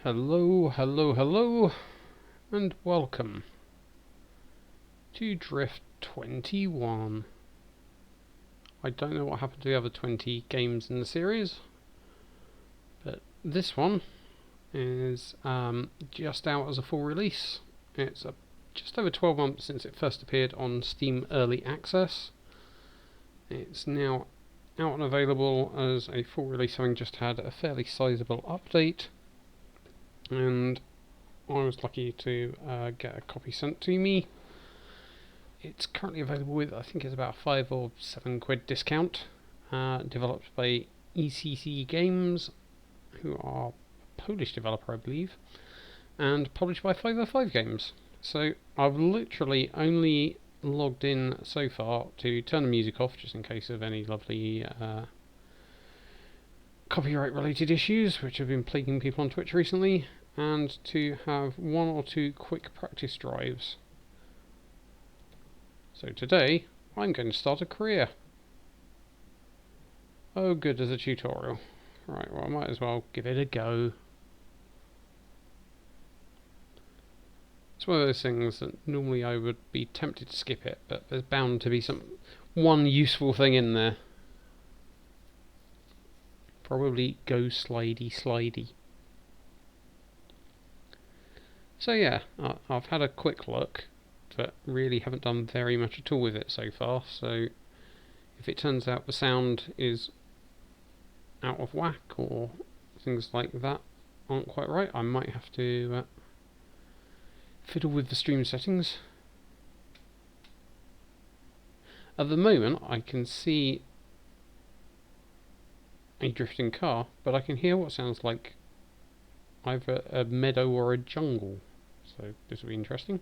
Hello, hello, hello, and welcome to Drift21. I don't know what happened to the other 20 games in the series, but this one is just out as a full release. It's just over 12 months since it first appeared on Steam Early Access. It's now out and available as a full release, having just had a fairly sizable update. And I was lucky to get a copy sent to me. It's currently available with, I think it's about £5 or £7 discount. Developed by ECC Games, who are a Polish developer, I believe, and published by 505 Games. So I've literally only logged in so far to turn the music off, just in case of any lovely copyright related issues which have been plaguing people on Twitch recently, and to have 1 or 2 quick practice drives. So today I'm going to start a career. Oh good, there's a tutorial. Right, well I might as well give it a go. It's one of those things that normally I would be tempted to skip it, but there's bound to be one useful thing in there. Probably go slidey. So yeah, I've had a quick look, but really haven't done very much at all with it so far, so if it turns out the sound is out of whack or things like that aren't quite right, I might have to fiddle with the stream settings. At the moment I can see a drifting car, but I can hear what sounds like either a meadow or a jungle, so this will be interesting.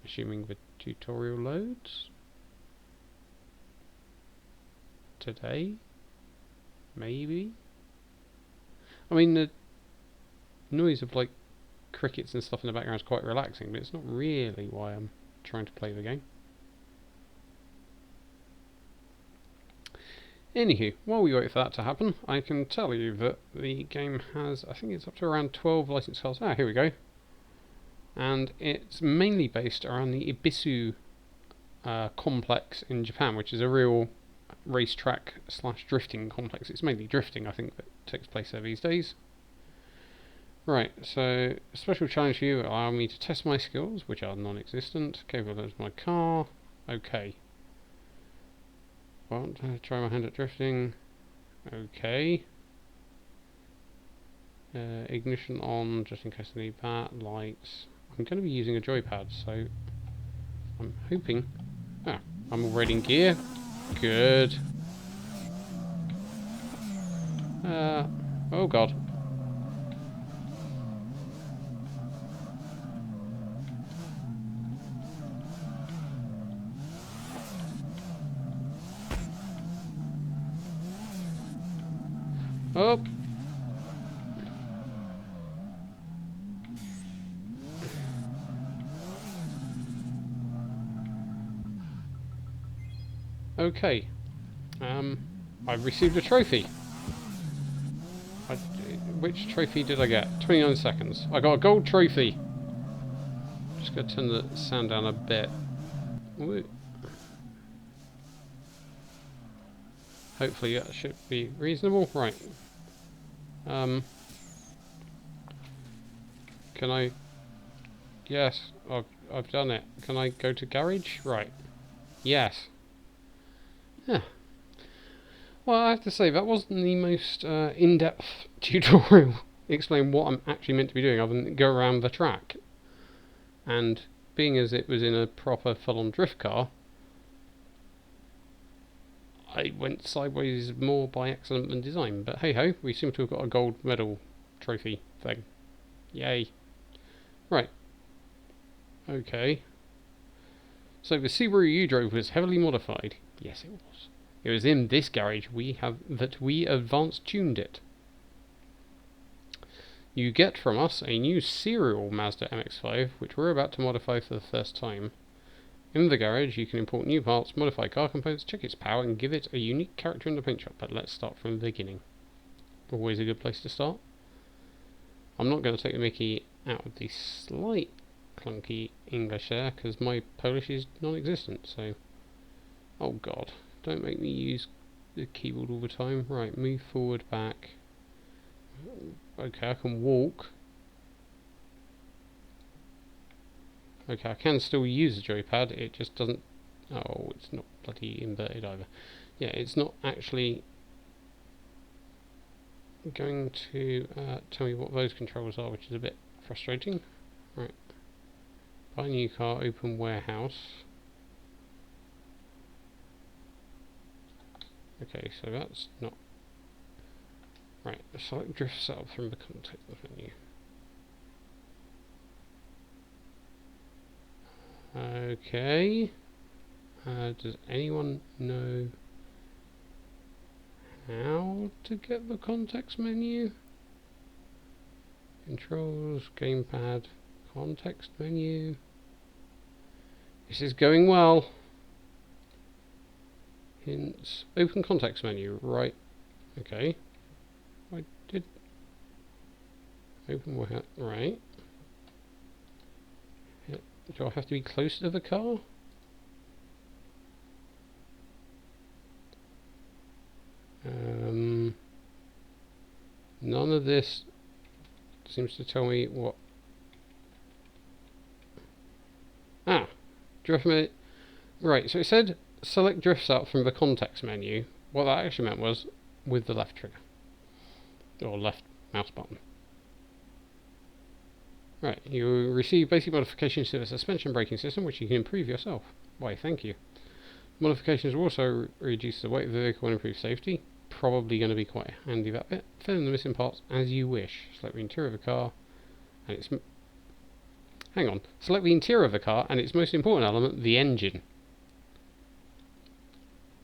Assuming the tutorial loads today, maybe. I mean, the noise of like crickets and stuff in the background is quite relaxing, but it's not really why I'm trying to play the game. Anywho, while we wait for that to happen, I can tell you that the game has, I think it's up to around 12 licensed cars. Ah, here we go. And it's mainly based around the Ibisu complex in Japan, which is a real racetrack / drifting complex. It's mainly drifting, I think, that takes place there these days. Right, so a special challenge for you, allow me to test my skills, which are non-existent. Capable of my car. Okay. Want to try my hand at drifting. Okay. Ignition on, just in case I need that. Lights. I'm going to be using a joypad, so I'm hoping... Ah, I'm already in gear. Good. Oh god. Oh! Okay. I've received a trophy. Which trophy did I get? 29 seconds. I got a gold trophy. Just gotta turn the sound down a bit. Ooh. Hopefully that should be reasonable. Right. Can I... Yes, I've done it. Can I go to garage? Right. Yes. Yeah. Well, I have to say, that wasn't the most in-depth tutorial explaining what I'm actually meant to be doing, other than go around the track. And being as it was in a proper full-on drift car, I went sideways more by accident than design. But hey-ho, we seem to have got a gold medal trophy thing. Yay. Right. Okay. So the Subaru you drove was heavily modified. Yes, it was. It was in this garage we advanced tuned it. You get from us a new serial Mazda MX-5, which we're about to modify for the first time. In the garage you can import new parts, modify car components, check its power and give it a unique character in the paint shop. But let's start from the beginning. Always a good place to start. I'm not going to take the mickey out of the slight clunky English there, because my Polish is non-existent, so... Oh god, don't make me use the keyboard all the time. Right, move forward, back. Okay, I can walk. Okay, I can still use the joypad, it just doesn't... Oh, it's not bloody inverted either. Yeah, it's not actually going to tell me what those controls are, which is a bit frustrating. Right. Buy new car, open warehouse. Okay, so that's not... Right, select drift setup from the context menu. Okay. Does anyone know how to get the context menu? Controls, gamepad, context menu. This is going well. Hints, open context menu, right. Okay. I did open warehouse, right. Do I have to be close to the car? None of this seems to tell me what... Ah! Drift menu. Right, so it said select drift setup from the context menu. What that actually meant was with the left trigger. Or left mouse button. Right, you will receive basic modifications to the suspension braking system, which you can improve yourself. Why, thank you. Modifications will also reduce the weight of the vehicle and improve safety. Probably going to be quite handy, that bit. Fill in the missing parts as you wish. Select the interior of the car, and its... Hang on. Select the interior of the car, and its most important element, the engine.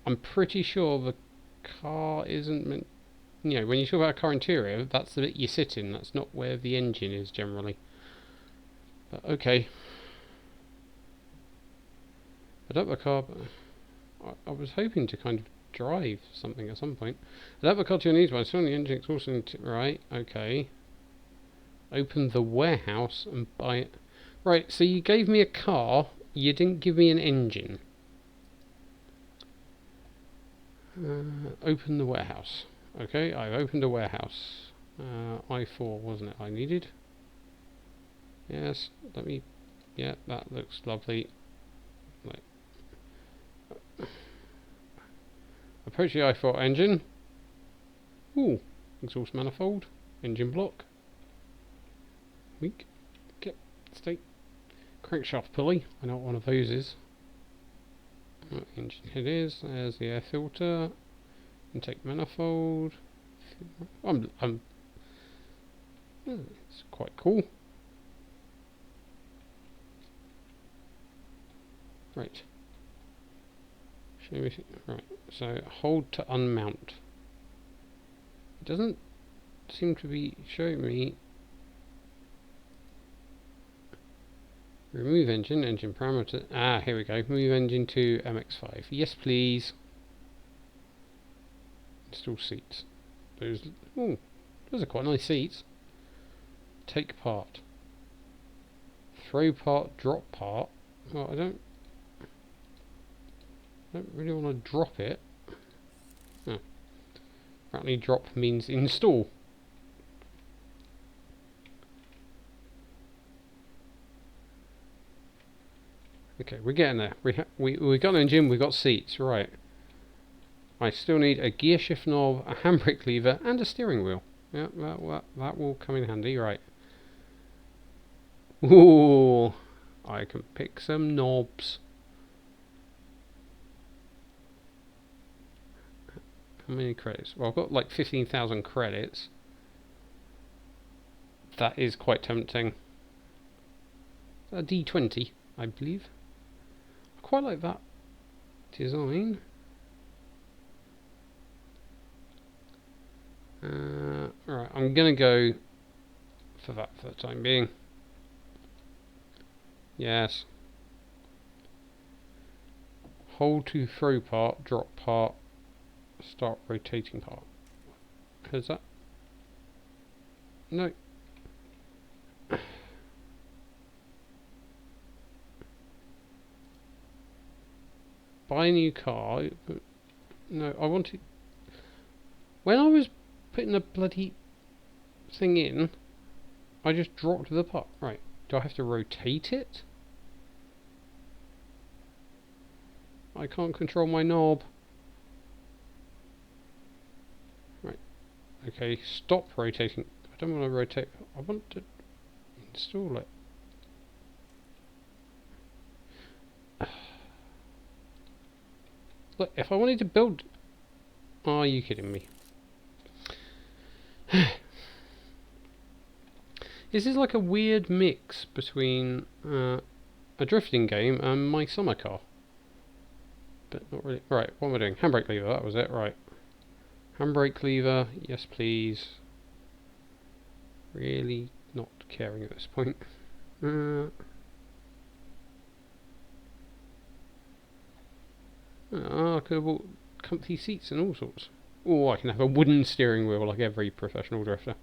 I'm pretty sure the car isn't meant... You know, when you talk about a car interior, that's the bit you sit in. That's not where the engine is, generally. But, okay. Adapt the car... I was hoping to kind of drive something at some point. Adapt the car to your needs by installing the engine exhaust... Right, okay. Open the warehouse and buy it. Right, so you gave me a car, you didn't give me an engine. Open the warehouse. Okay, I've opened a warehouse. I4, wasn't it, I needed? Yes, let me... Yeah, that looks lovely. Right. Approach the I4 engine. Ooh, exhaust manifold. Engine block. Weak. Get stay. Crankshaft pulley. I know what one of those is. Engine head is. There's the air filter. Intake manifold. It's quite cool. Right. Show me. Right. So hold to unmount. It doesn't seem to be showing me. Remove engine, engine parameter. Ah, here we go. Move engine to MX5. Yes, please. Install seats. Those are quite nice seats. Take part. Throw part, drop part. Well, I don't really want to drop it. Oh. Apparently drop means install. Okay, we're getting there. We got an engine, we got seats, right. I still need a gear shift knob, a handbrake lever, and a steering wheel. Yeah, that will come in handy, right. Ooh, I can pick some knobs. How many credits? Well, I've got like 15,000 credits. That is quite tempting. A D20, I believe. I quite like that design. Right, I'm gonna go for that for the time being. Yes. Hold to throw part, drop part, start rotating part. Is that? No. buy a new car. But no, I wanted... When I was putting the bloody thing in, I just dropped the part. Right, do I have to rotate it? I can't control my knob. Right, okay, stop rotating. I don't want to rotate. I want to install it. Look, if I wanted to build... Oh, are you kidding me? This is like a weird mix between a drifting game and my summer car. But not really. Right, what am I doing? Handbrake lever, that was it, right. Handbrake lever, yes please. Really not caring at this point. I could have bought comfy seats and all sorts. Oh, I can have a wooden steering wheel like every professional drifter.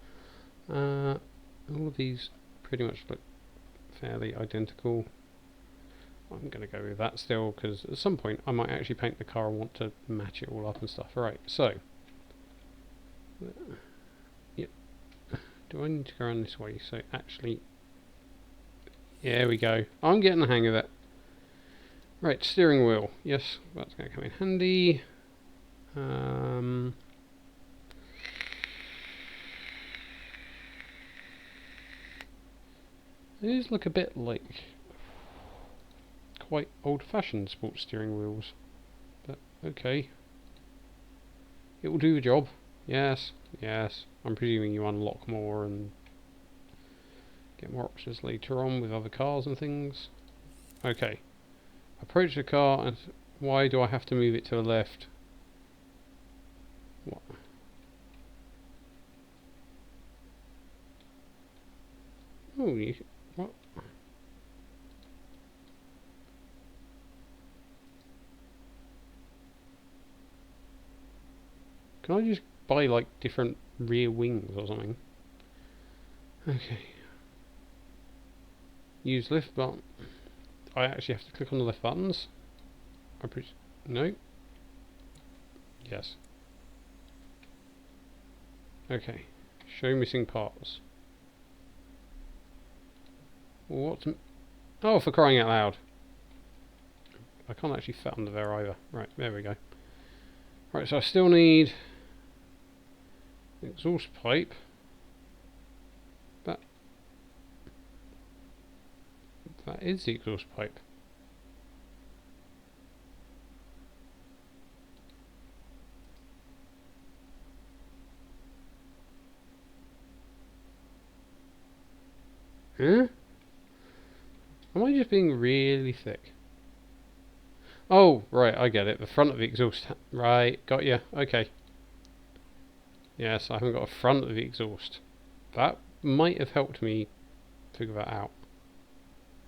All of these pretty much look fairly identical. I'm going to go with that still, because at some point I might actually paint the car and want to match it all up and stuff. Right, so... Yep. Do I need to go around this way? So actually... There we go. I'm getting the hang of it. Right, steering wheel. Yes, that's going to come in handy. These look a bit like quite old-fashioned sports steering wheels, but okay. It will do the job. Yes, yes. I'm presuming you unlock more and get more options later on with other cars and things. Okay. Approach the car and why do I have to move it to the left? What? Oh, what? Can I just buy like different rear wings or something? Okay. Use lift button. I actually have to click on the left buttons? No? Yes. Okay. Show missing parts. What? Oh, for crying out loud. I can't actually fit under there either. Right, there we go. Right, so I still need the exhaust pipe. That is the exhaust pipe. Huh? Am I just being really thick? Oh, right, I get it. The front of the exhaust. Right, got you. Okay. Yes, I haven't got a front of the exhaust. That might have helped me figure that out.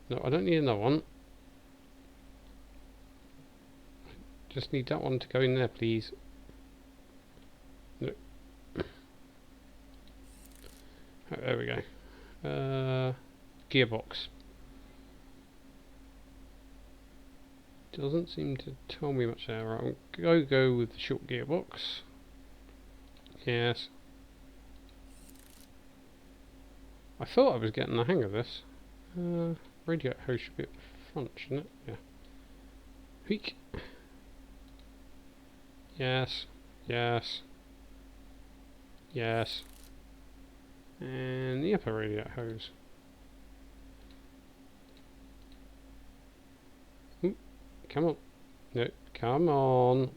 No, I don't need another one. Just need that one to go in there, please. No. Oh, there we go. Gearbox. Doesn't seem to tell me much there. Right, I'll go with the short gearbox. Yes. I thought I was getting the hang of this. Radiator hose should be at the front, shouldn't it? Yeah. Peek. Yes. Yes. Yes. And the upper radiator hose. Ooh, come on. No, come on.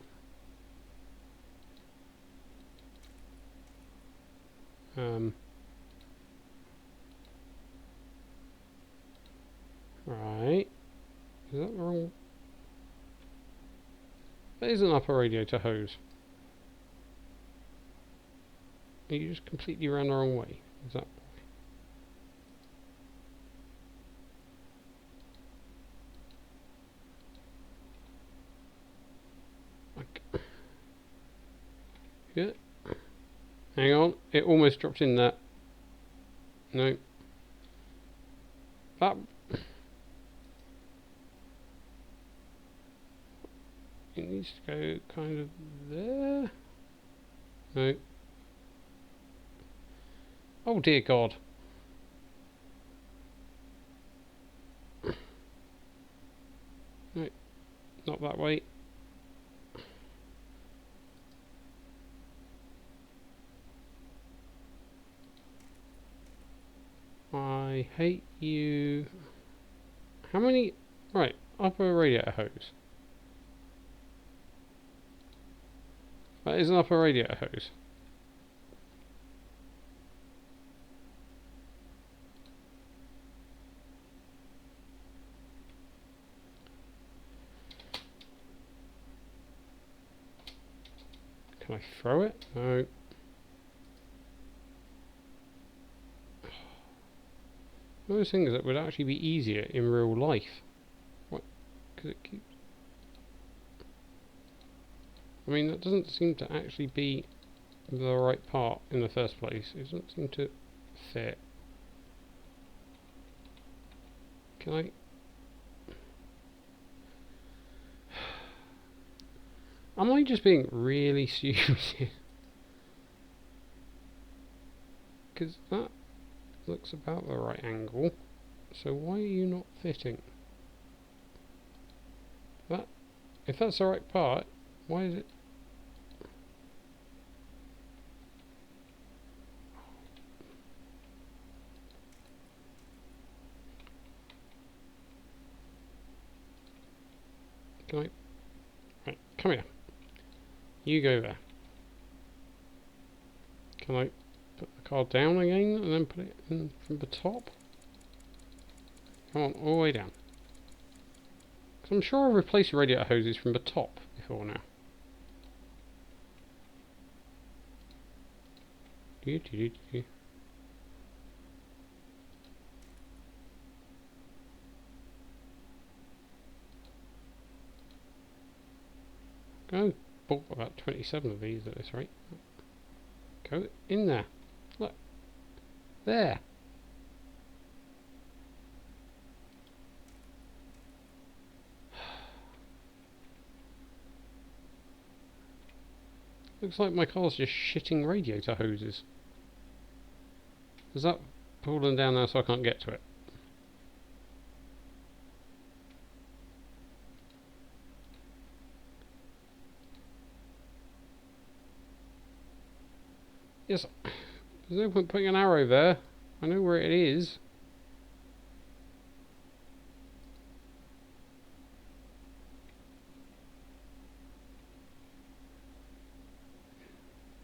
Right. Is that wrong? That is an upper radiator hose. You just completely ran the wrong way. Is that why? Okay. Good. Hang on. It almost dropped in there. No. That. it needs to go kind of there. No. Oh dear God. No, not that way. I hate you. How many? Right, upper radiator hose. That is an upper radiator hose. Can I throw it? No. Those things that would actually be easier in real life. What? Because it keeps. I mean, that doesn't seem to actually be the right part in the first place. It doesn't seem to fit. Can I? Am I just being really stupid? Because that looks about the right angle. So why are you not fitting? That, if that's the right part, why is it? Can I? Right, come here. You go there. Can I put the car down again and then put it in from the top? Come on, all the way down. Because I'm sure I've replaced the radiator hoses from the top before now. I bought about 27 of these at this rate. Go in there. Look. There. Looks like my car's just shitting radiator hoses. Is that pulling down now so I can't get to it? Yes, there's no point putting an arrow there. I know where it is.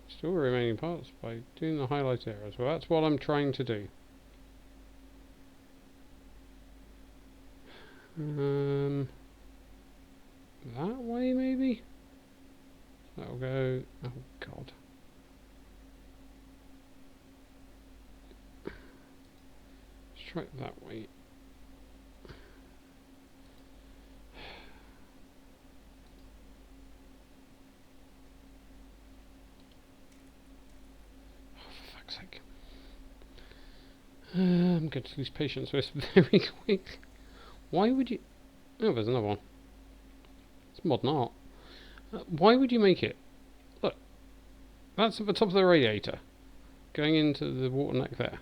Still remaining parts by doing the highlight areas. Well, that's what I'm trying to do. That way maybe? That'll go. Oh God. Let's try it that way. I'm going to lose patience with this very quick. Why would you... Oh, there's another one. It's modern art. Why would you make it... Look. That's at the top of the radiator. Going into the water neck there.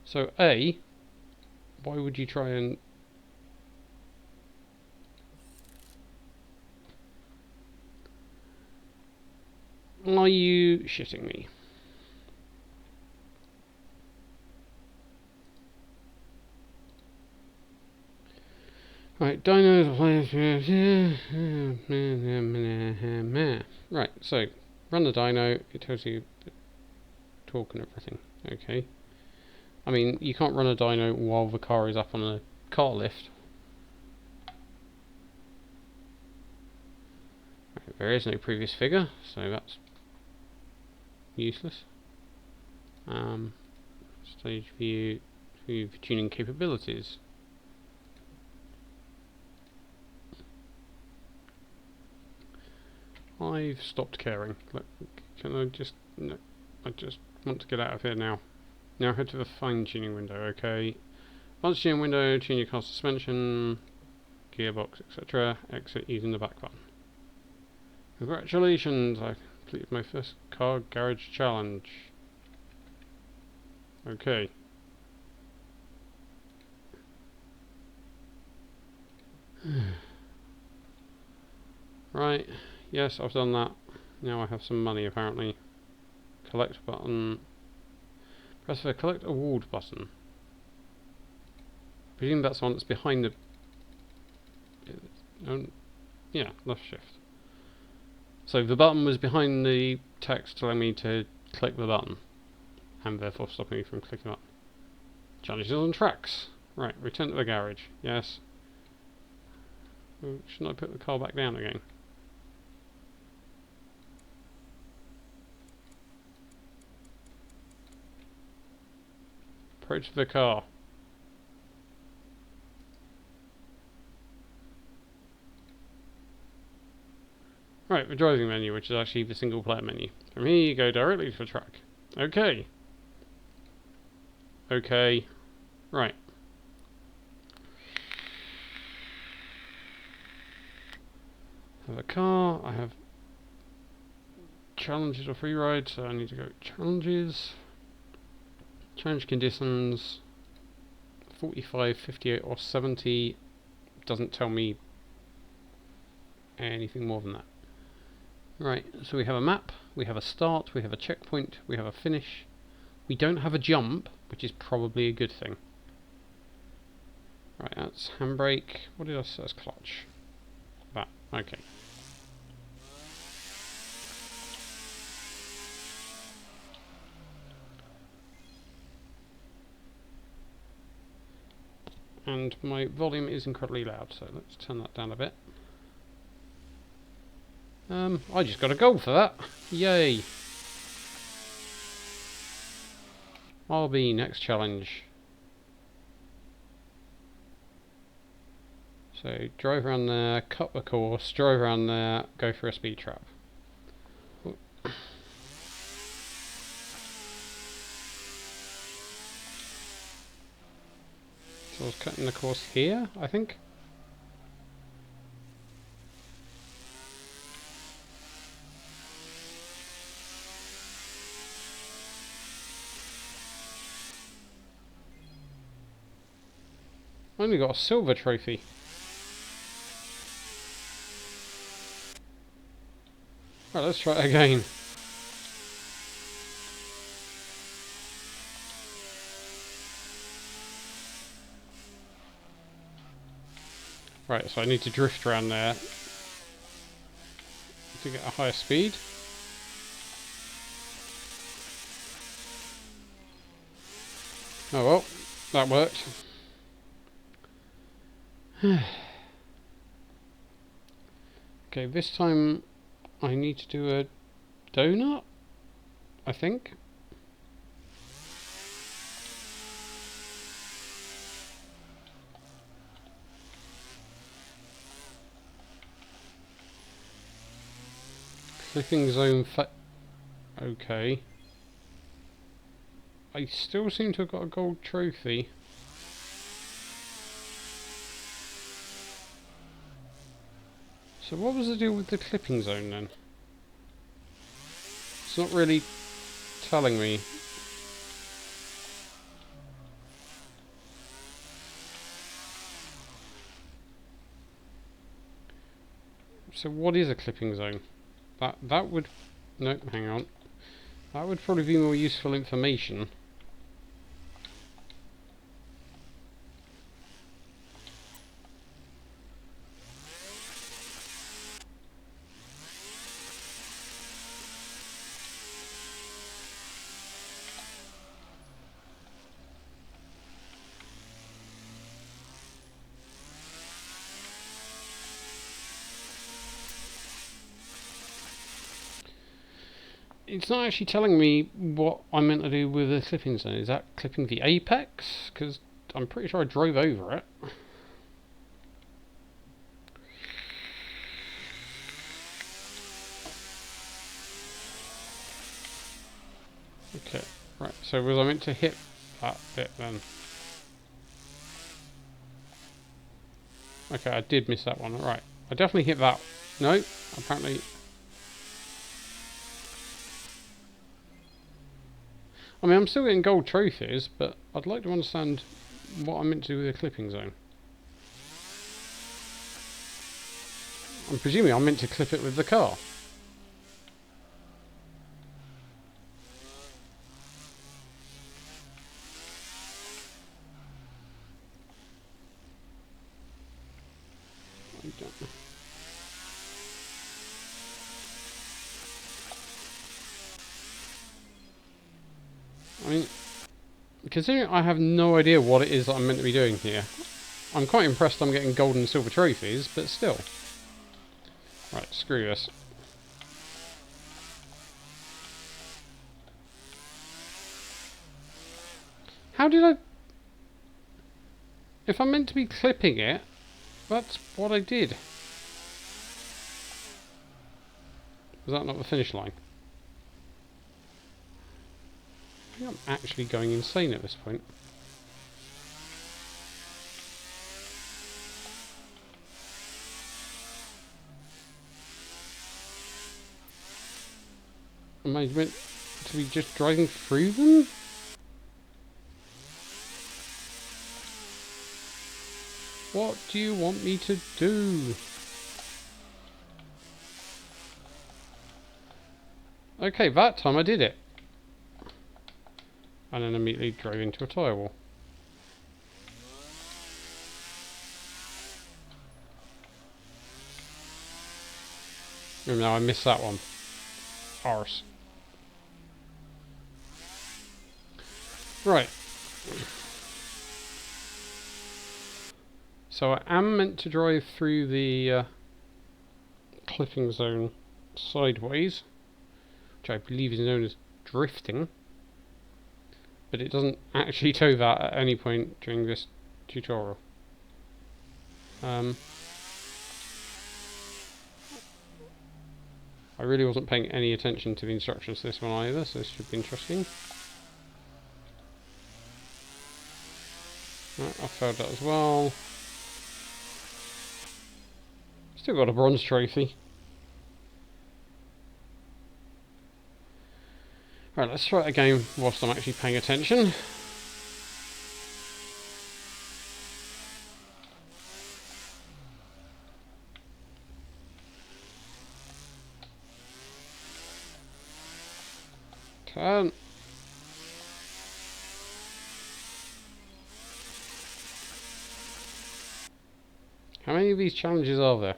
So, A... Why would you try and... Are you shitting me? Right, dinos. Right, so run the dyno. It tells you the torque and everything. Okay. I mean, you can't run a dyno while the car is up on a car lift. Right, there is no previous figure, so that's useless. Stage view for tuning capabilities. I've stopped caring. Look, can I just... No, I just want to get out of here now. Now head to the fine tuning window, okay. Advanced tuning window, tune your car suspension, gearbox, etc. Exit using the back button. Congratulations, I completed my first car garage challenge. Okay. Right, yes, I've done that. Now I have some money apparently. Collect button. Press the collect award button. I presume that's the one that's behind the... yeah, left shift. So the button was behind the text telling me to click the button, and therefore stopping me from clicking up. Challenges on tracks. Right, return to the garage. Yes. Shouldn't I put the car back down again? Approach the car. Right, the driving menu, which is actually the single player menu. From here you go directly to the track. Okay. Okay. Right. I have a car, I have challenges or free ride, so I need to go challenges. Challenge conditions 45, 58 or 70. Doesn't tell me anything more than that. Right, so we have a map, we have a start, we have a checkpoint, we have a finish. We don't have a jump, which is probably a good thing. Right, that's handbrake. What did I say as clutch? That, okay. And my volume is incredibly loud, so let's turn that down a bit. I just got a goal for that. Yay! RB, next challenge. So, drive around there, cut the course, drive around there, go for a speed trap. Ooh. So I was cutting the course here, I think. I only got a silver trophy. Right, let's try it again. Right, so I need to drift around there to get a higher speed. Oh well, that worked. Okay, this time I need to do a donut, I think. Clipping zone okay. I still seem to have got a gold trophy. So what was the deal with the clipping zone then? It's not really telling me. So what is a clipping zone? That would... no, hang on. That would probably be more useful information. It's not actually telling me what I'm meant to do with the clipping zone. Is that clipping the apex? Because I'm pretty sure I drove over it. Okay, right, so was I meant to hit that bit then? Okay, I did miss that one. Right, I definitely hit that. No, apparently I mean, I'm still getting gold trophies, but I'd like to understand what I'm meant to do with the clipping zone. I'm presuming I'm meant to clip it with the car. I don't know. I mean, considering I have no idea what it is that I'm meant to be doing here, I'm quite impressed I'm getting gold and silver trophies, but still. Right, screw this. How did I... If I'm meant to be clipping it, that's what I did. Was that not the finish line? I think I'm actually going insane at this point. Am I meant to be just driving through them? What do you want me to do? Okay, that time I did it. And then immediately drove into a tyre wall. Oh, no, I missed that one. Arse. Right. So I am meant to drive through the clipping zone sideways, which I believe is known as drifting, but it doesn't actually show that at any point during this tutorial. I really wasn't paying any attention to the instructions to this one either, so this should be interesting. Right, I failed that as well. Still got a bronze trophy. Right, let's try it again whilst I'm actually paying attention. Turn. How many of these challenges are there?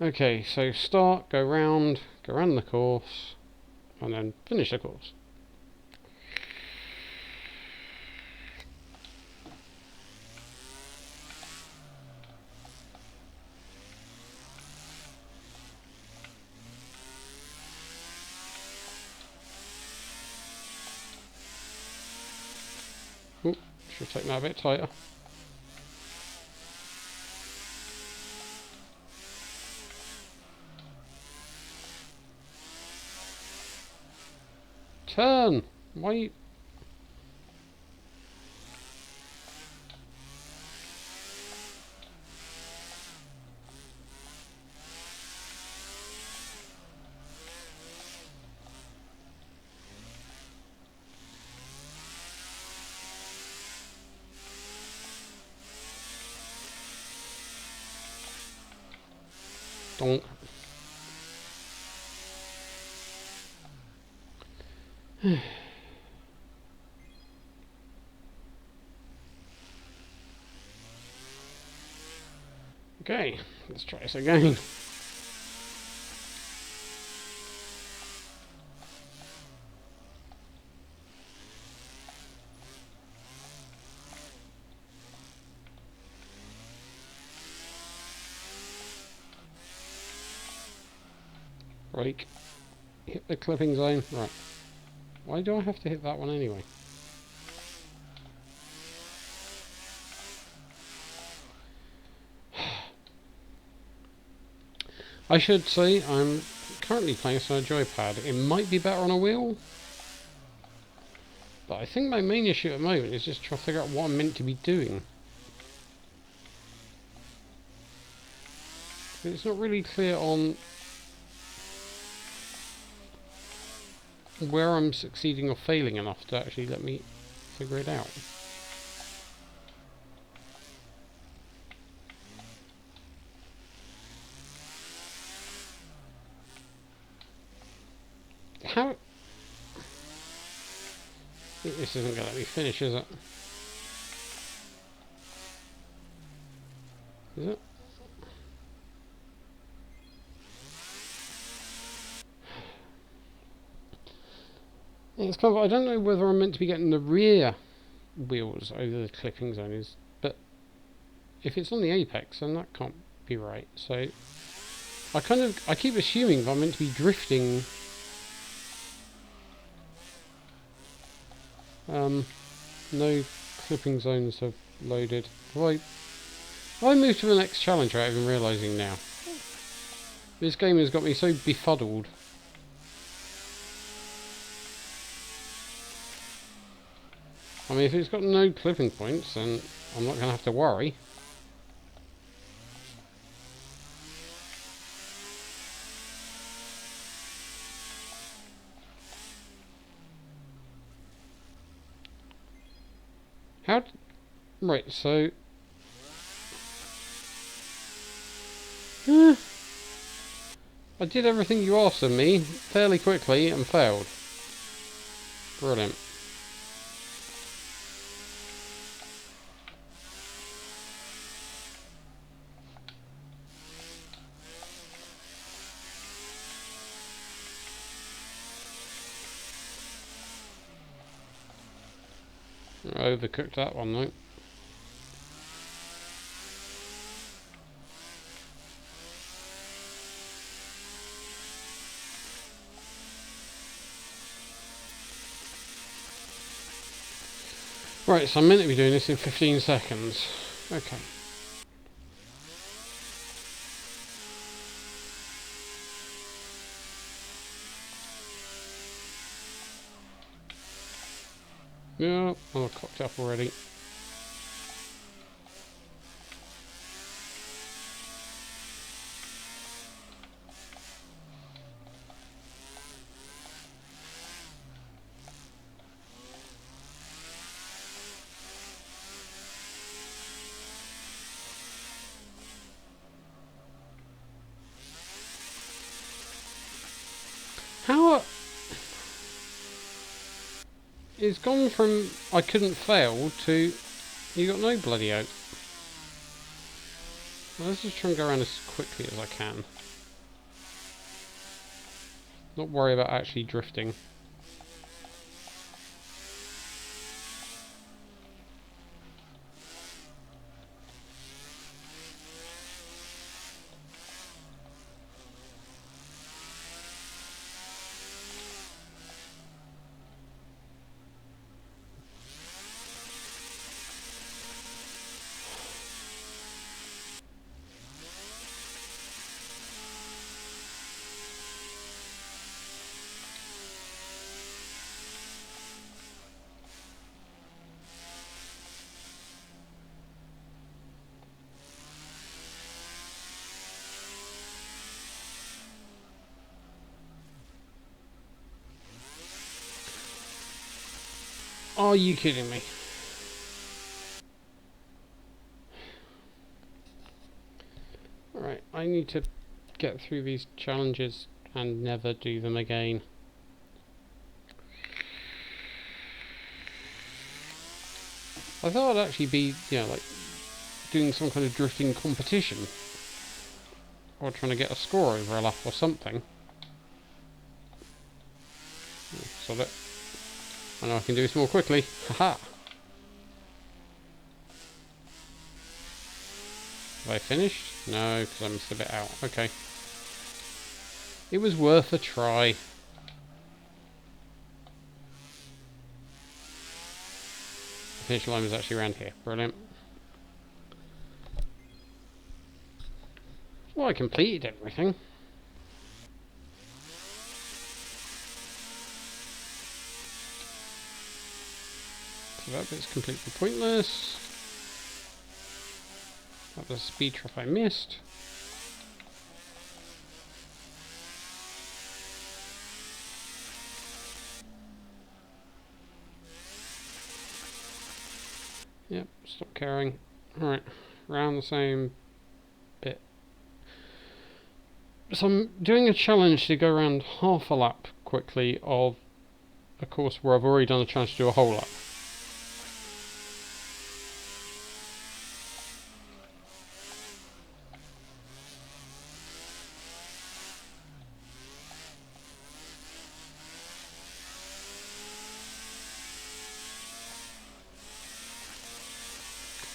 Okay, so start, go round the course, and then finish the course. Ooh, should take that a bit tighter. Turn! Why you... Donk. Okay, let's try this again. Brake. Hit the clipping zone. Right. Why do I have to hit that one anyway? I should say I'm currently playing this on a joypad. It might be better on a wheel, but I think my main issue at the moment is just trying to figure out what I'm meant to be doing. It's not really clear on where I'm succeeding or failing enough to actually let me figure it out. How? This isn't going to let me finish, is it? Is it? It's kind of, I don't know whether I'm meant to be getting the rear wheels over the clipping zones, but if it's on the apex, then that can't be right. So I keep assuming that I'm meant to be drifting. No clipping zones have loaded. Have I moved to the next challenge without even realising now? This game has got me so befuddled. I mean, if it's got no clipping points, then I'm not going to have to worry. Right, so... I did everything you asked of me fairly quickly and failed. Brilliant. I overcooked that one though. Right, so I'm meant to be doing this in 15 seconds. Okay. Yeah, I'm cocked up already. How... It's gone from I couldn't fail to you got no bloody out. Well, let's just try and go around as quickly as I can. Not worry about actually drifting. Are you kidding me? Alright, I need to get through these challenges and never do them again. I thought I'd actually be, you know, like doing some kind of drifting competition. Or trying to get a score over a lap or something. So that I know I can do this more quickly. Haha! Have I finished? No, because I missed a bit out. Okay. It was worth a try. The finish line was actually around here. Brilliant. Well, I completed everything. So that bit's completely pointless. That was a speed trap I missed. Yep, stop caring. Alright, round the same bit. So I'm doing a challenge to go around half a lap quickly of a course where I've already done a challenge to do a whole lap.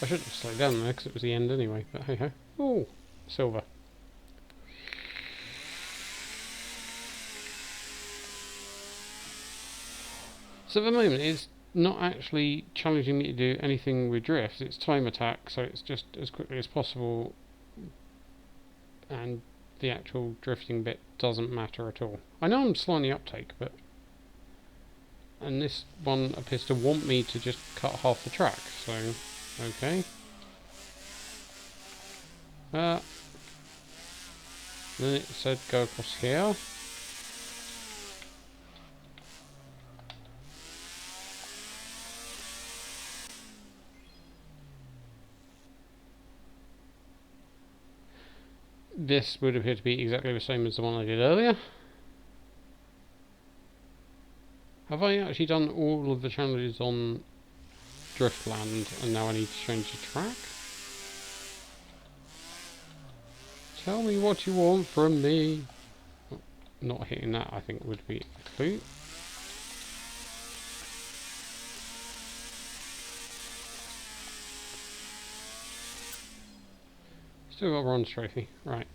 I should have slowed down there because it was the end anyway, but hey ho. Oh, silver. So at the moment it's not actually challenging me to do anything with drift, it's time attack, so it's just as quickly as possible, and the actual drifting bit doesn't matter at all. I know I'm slow on the uptake, but... and this one appears to want me to just cut half the track, so... okay. Then it said go across here. This would appear to be exactly the same as the one I did earlier. Have I actually done all of the challenges on Driftland and now I need to change the track? Tell me what you want from me. Not hitting that, I think, would be a clue. Still got a bronze trophy. Right.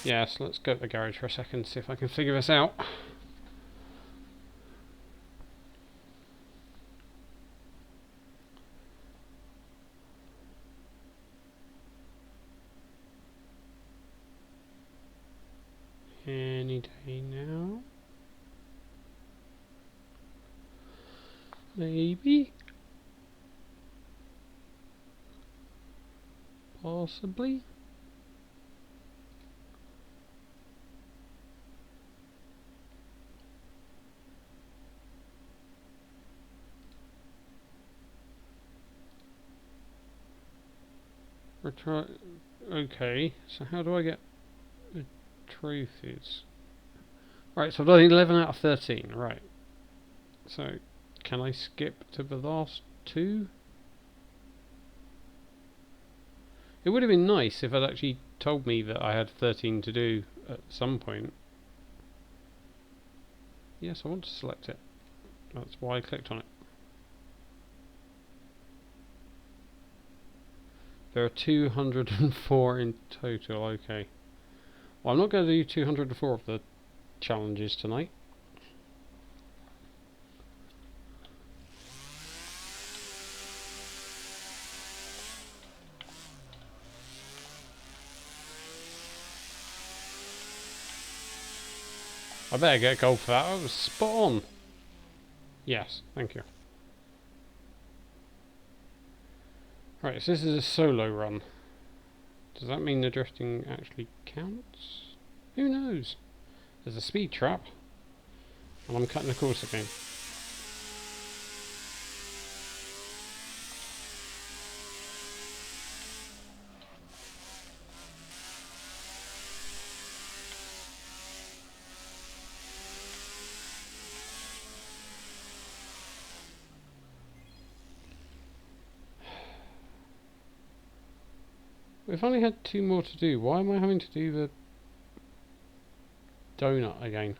Yes, let's go to the garage for a second, see if I can figure this out. Any day now. Maybe. Possibly. Okay, so how do I get the trophies? Right, so I've done 11 out of 13, right. So, can I skip to the last two? It would have been nice if I'd actually told me that I had 13 to do at some point. Yes, I want to select it. That's why I clicked on it. There are 204 in total, okay. Well, I'm not going to do 204 of the challenges tonight. I better get gold for that. That was spot on. Yes, thank you. Right, so this is a solo run. Does that mean the drifting actually counts? Who knows? There's a speed trap. And I'm cutting the course again. We've only had 2 more to do. Why am I having to do the donut again?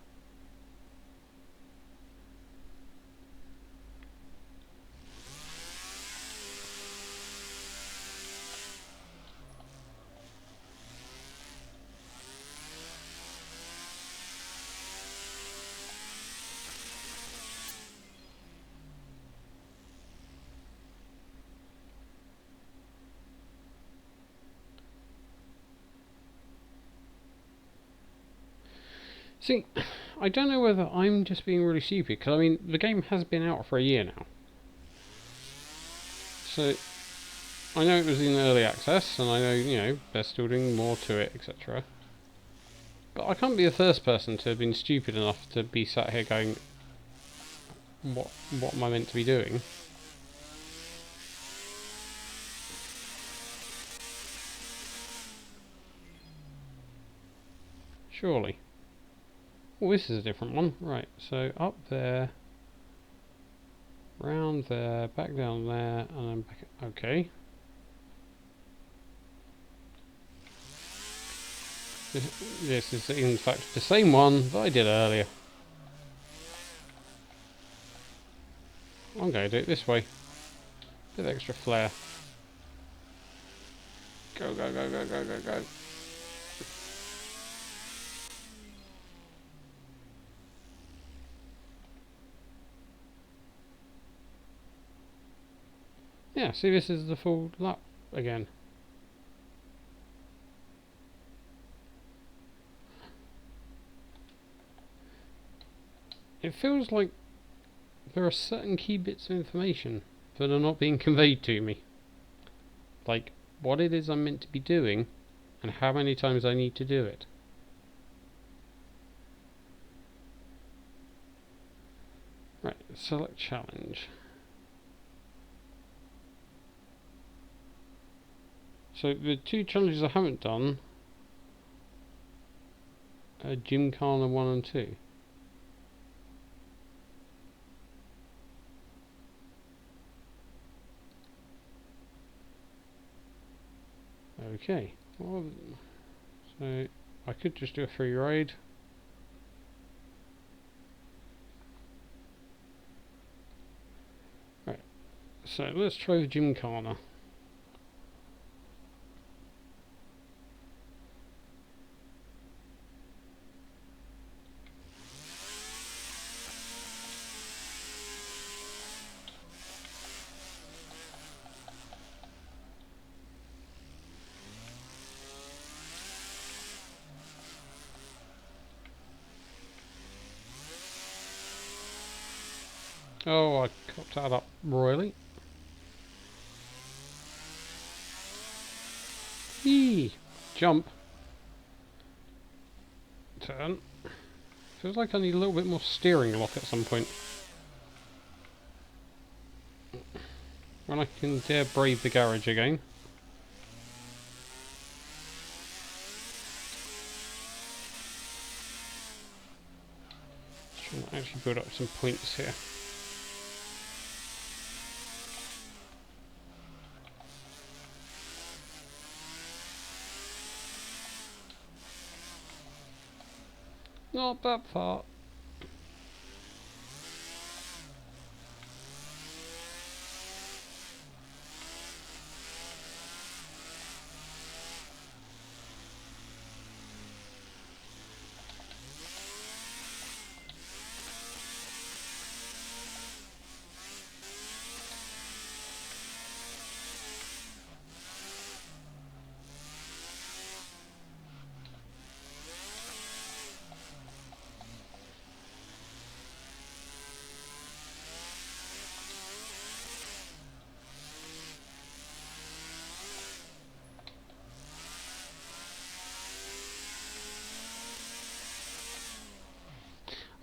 See, I don't know whether I'm just being really stupid, because I mean, the game has been out for a year now. So, I know it was in early access, and I know, you know, they're still doing more to it, etc. But I can't be the first person to have been stupid enough to be sat here going, what am I meant to be doing? Surely. Oh, this is a different one. Right, so up there, round there, back down there, and then back. Okay. This is in fact the same one that I did earlier. I'm going to do it this way. Bit of extra flair. Go, go, go, go, go, go, go. Yeah, see, this is the full lap again. It feels like there are certain key bits of information that are not being conveyed to me. Like, what it is I'm meant to be doing, and how many times I need to do it. Right, select challenge. So the two challenges I haven't done are Gymkhana 1 and 2. Okay, well, so I could just do a free ride. Right, so let's try the Gymkhana. Oh, I cocked that up royally. Eee! Jump. Turn. Feels like I need a little bit more steering lock at some point. When I can dare brave the garage again. Let's try and actually build up some points here. Not that far.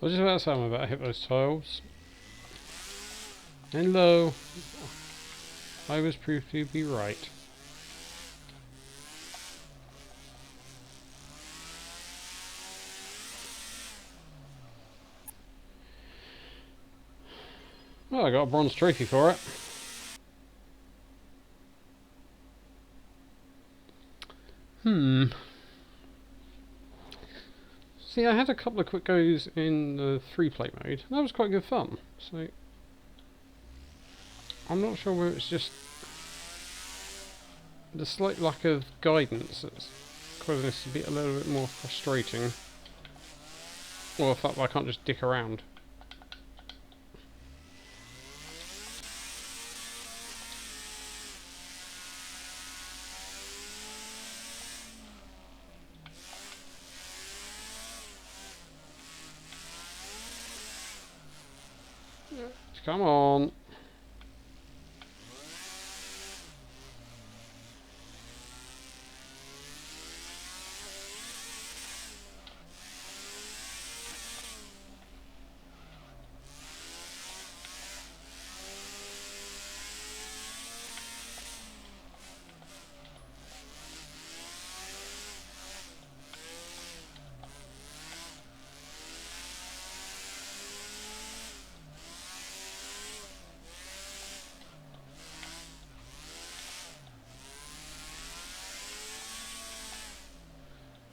I was just about to say I'm about to hit those tiles. Hello. I was proved to be right. Well, I got a bronze trophy for it. See, I had a couple of quick goes in the 3-play mode. That was quite good fun. So, I'm not sure whether it's just the slight lack of guidance that's causing this to be a little bit more frustrating. Or the fact that I can't just dick around. Come on.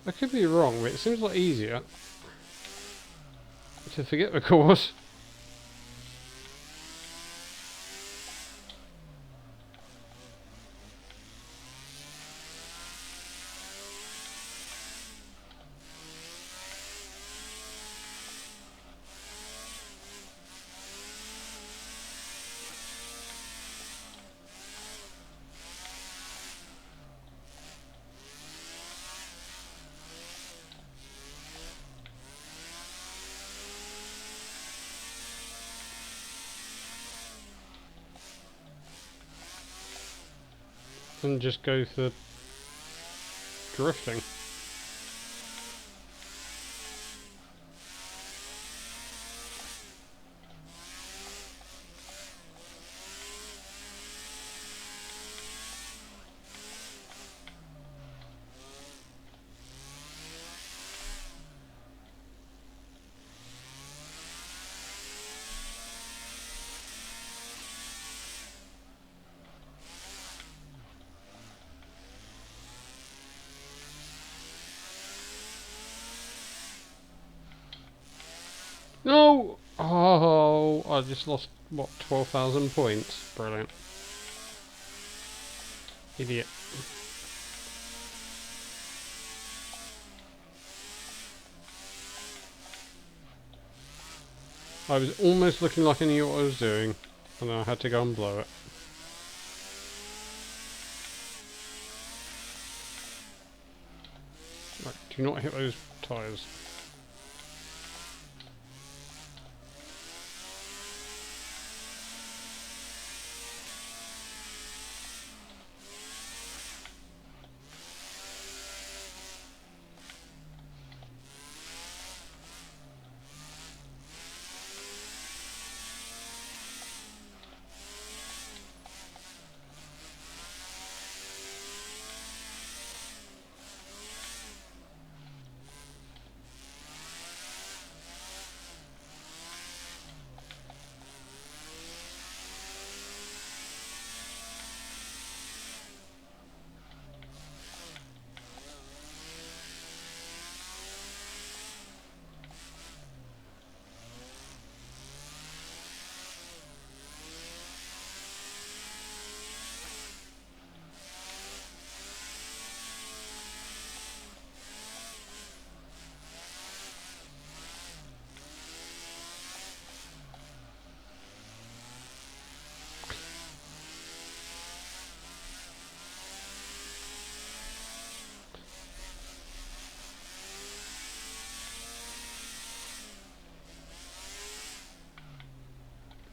I could be wrong, but it seems a lot easier to forget the course. And just go for drifting. No! Oh, I just lost, what, 12,000 points? Brilliant. Idiot. I was almost looking like I knew what I was doing, and then I had to go and blow it. Right, do not hit those tyres.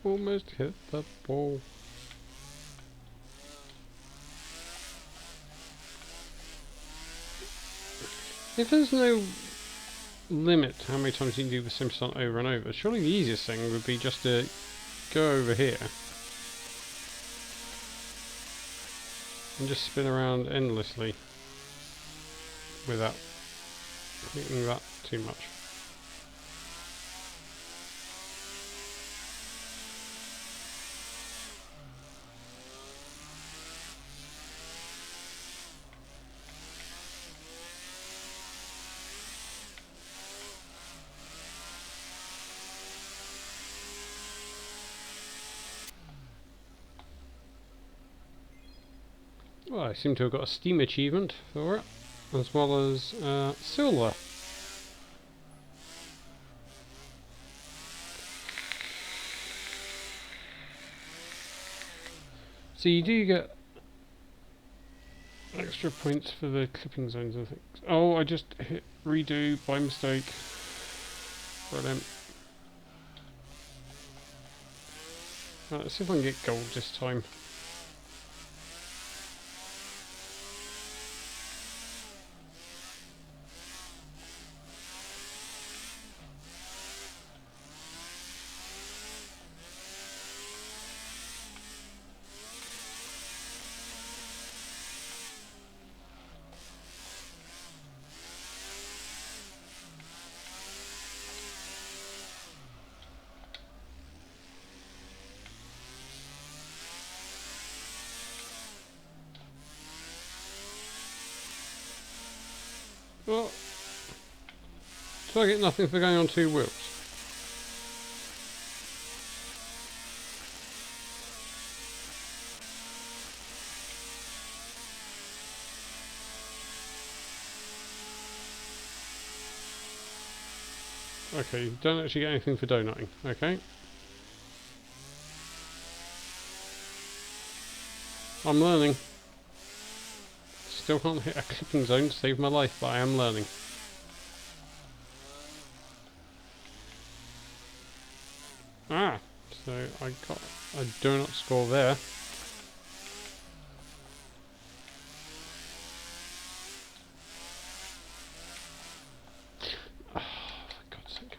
Almost hit the ball. If there's no limit to how many times you can do the same stunt over and over, surely the easiest thing would be just to go over here and just spin around endlessly without hitting that too much. Well, I seem to have got a Steam achievement for it, as well as silver. So you do get extra points for the clipping zones and things. Oh, I just hit redo by mistake. Brilliant. Right, let's see if I can get gold this time. Well, so I get nothing for going on 2 wheels. Okay, you don't actually get anything for donating. Okay. I'm learning. Still can't hit a clipping zone to save my life, but I am learning. Ah, so I got a donut score there. Oh, for God's sake.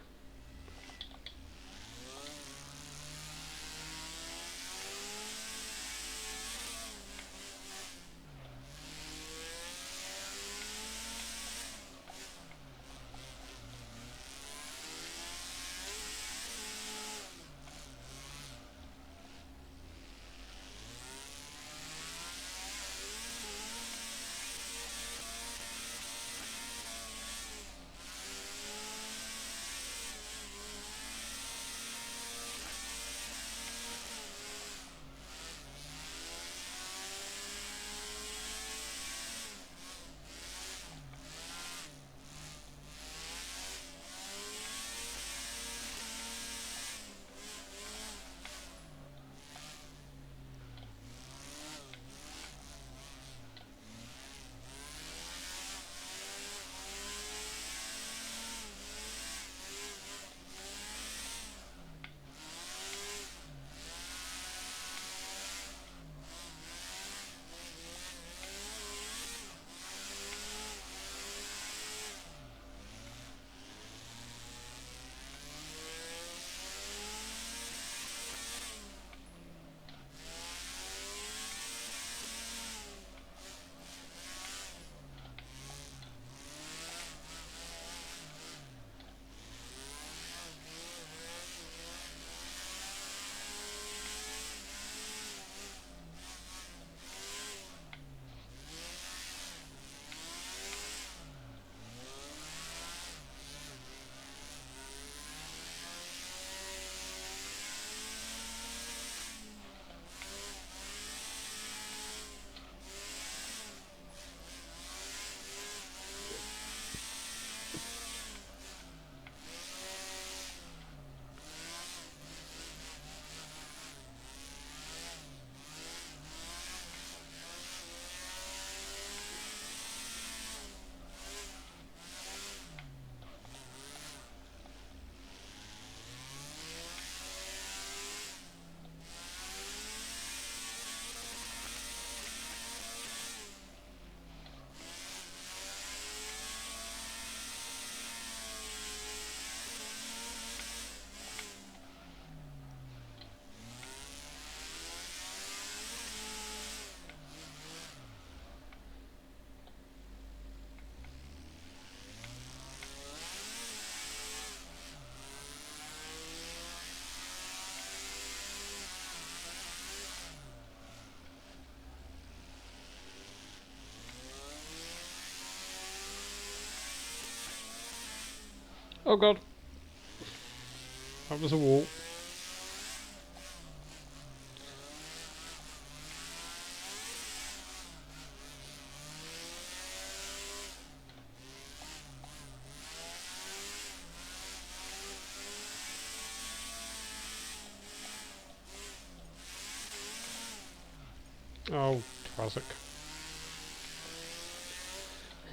Oh God. That was a wall. Oh, classic.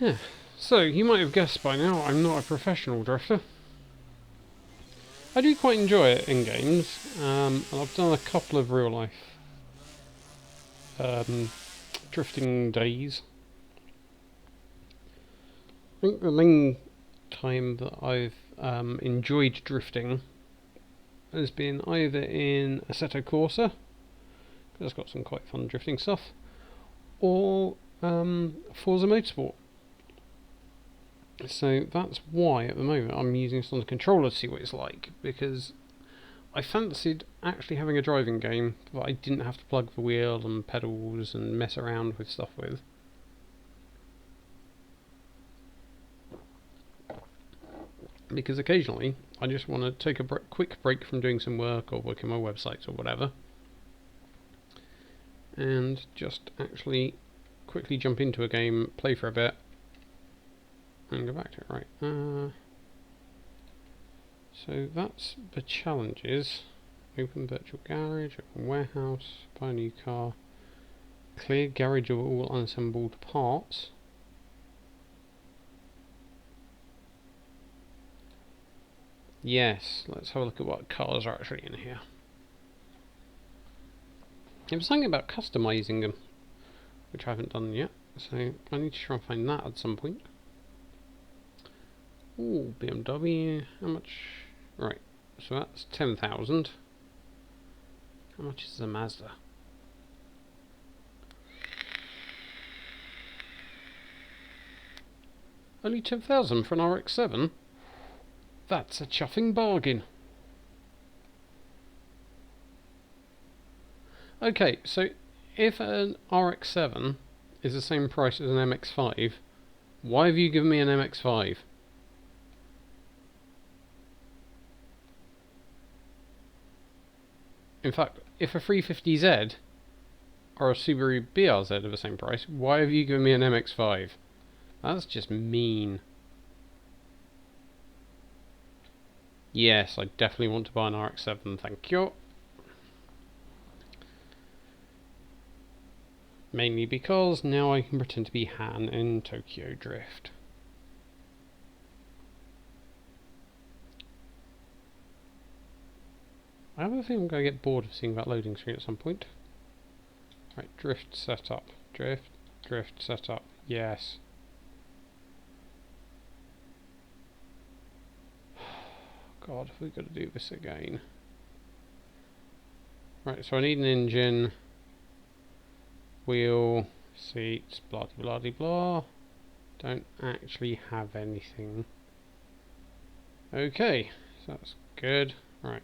Yeah. So, you might have guessed by now, I'm not a professional drifter. I do quite enjoy it in games, and I've done a couple of real life drifting days. I think the main time that I've enjoyed drifting has been either in Assetto Corsa, because it's got some quite fun drifting stuff, or Forza Motorsport. So that's why at the moment I'm using this on the controller to see what it's like, because I fancied actually having a driving game that I didn't have to plug the wheel and pedals and mess around with stuff with. because occasionally I just want to take a quick break from doing some work or working on my websites or whatever, and just actually quickly jump into a game, play for a bit, and go back to it. Right. So that's the challenges. Open virtual garage, open warehouse, buy a new car, clear garage of all unassembled parts. Yes, let's have a look at what cars are actually in here. It was something about customizing them, which I haven't done yet, so I need to try and find that at some point. Ooh, BMW, how much? Right, so that's 10,000. How much is the Mazda? Only 10,000 for an RX-7? That's a chuffing bargain. Okay, so if an RX-7 is the same price as an MX-5, why have you given me an MX-5? In fact, if a 350Z or a Subaru BRZ are the same price, why have you given me an MX-5? That's just mean. Yes, I definitely want to buy an RX-7, thank you. Mainly because now I can pretend to be Han in Tokyo Drift. I have a feeling I'm going to get bored of seeing that loading screen at some point. Right, drift setup. Drift setup. Yes. God, have we got to do this again? Right, so I need an engine, wheel, seats, blah blah blah blah. Don't actually have anything. Okay, so that's good. Right.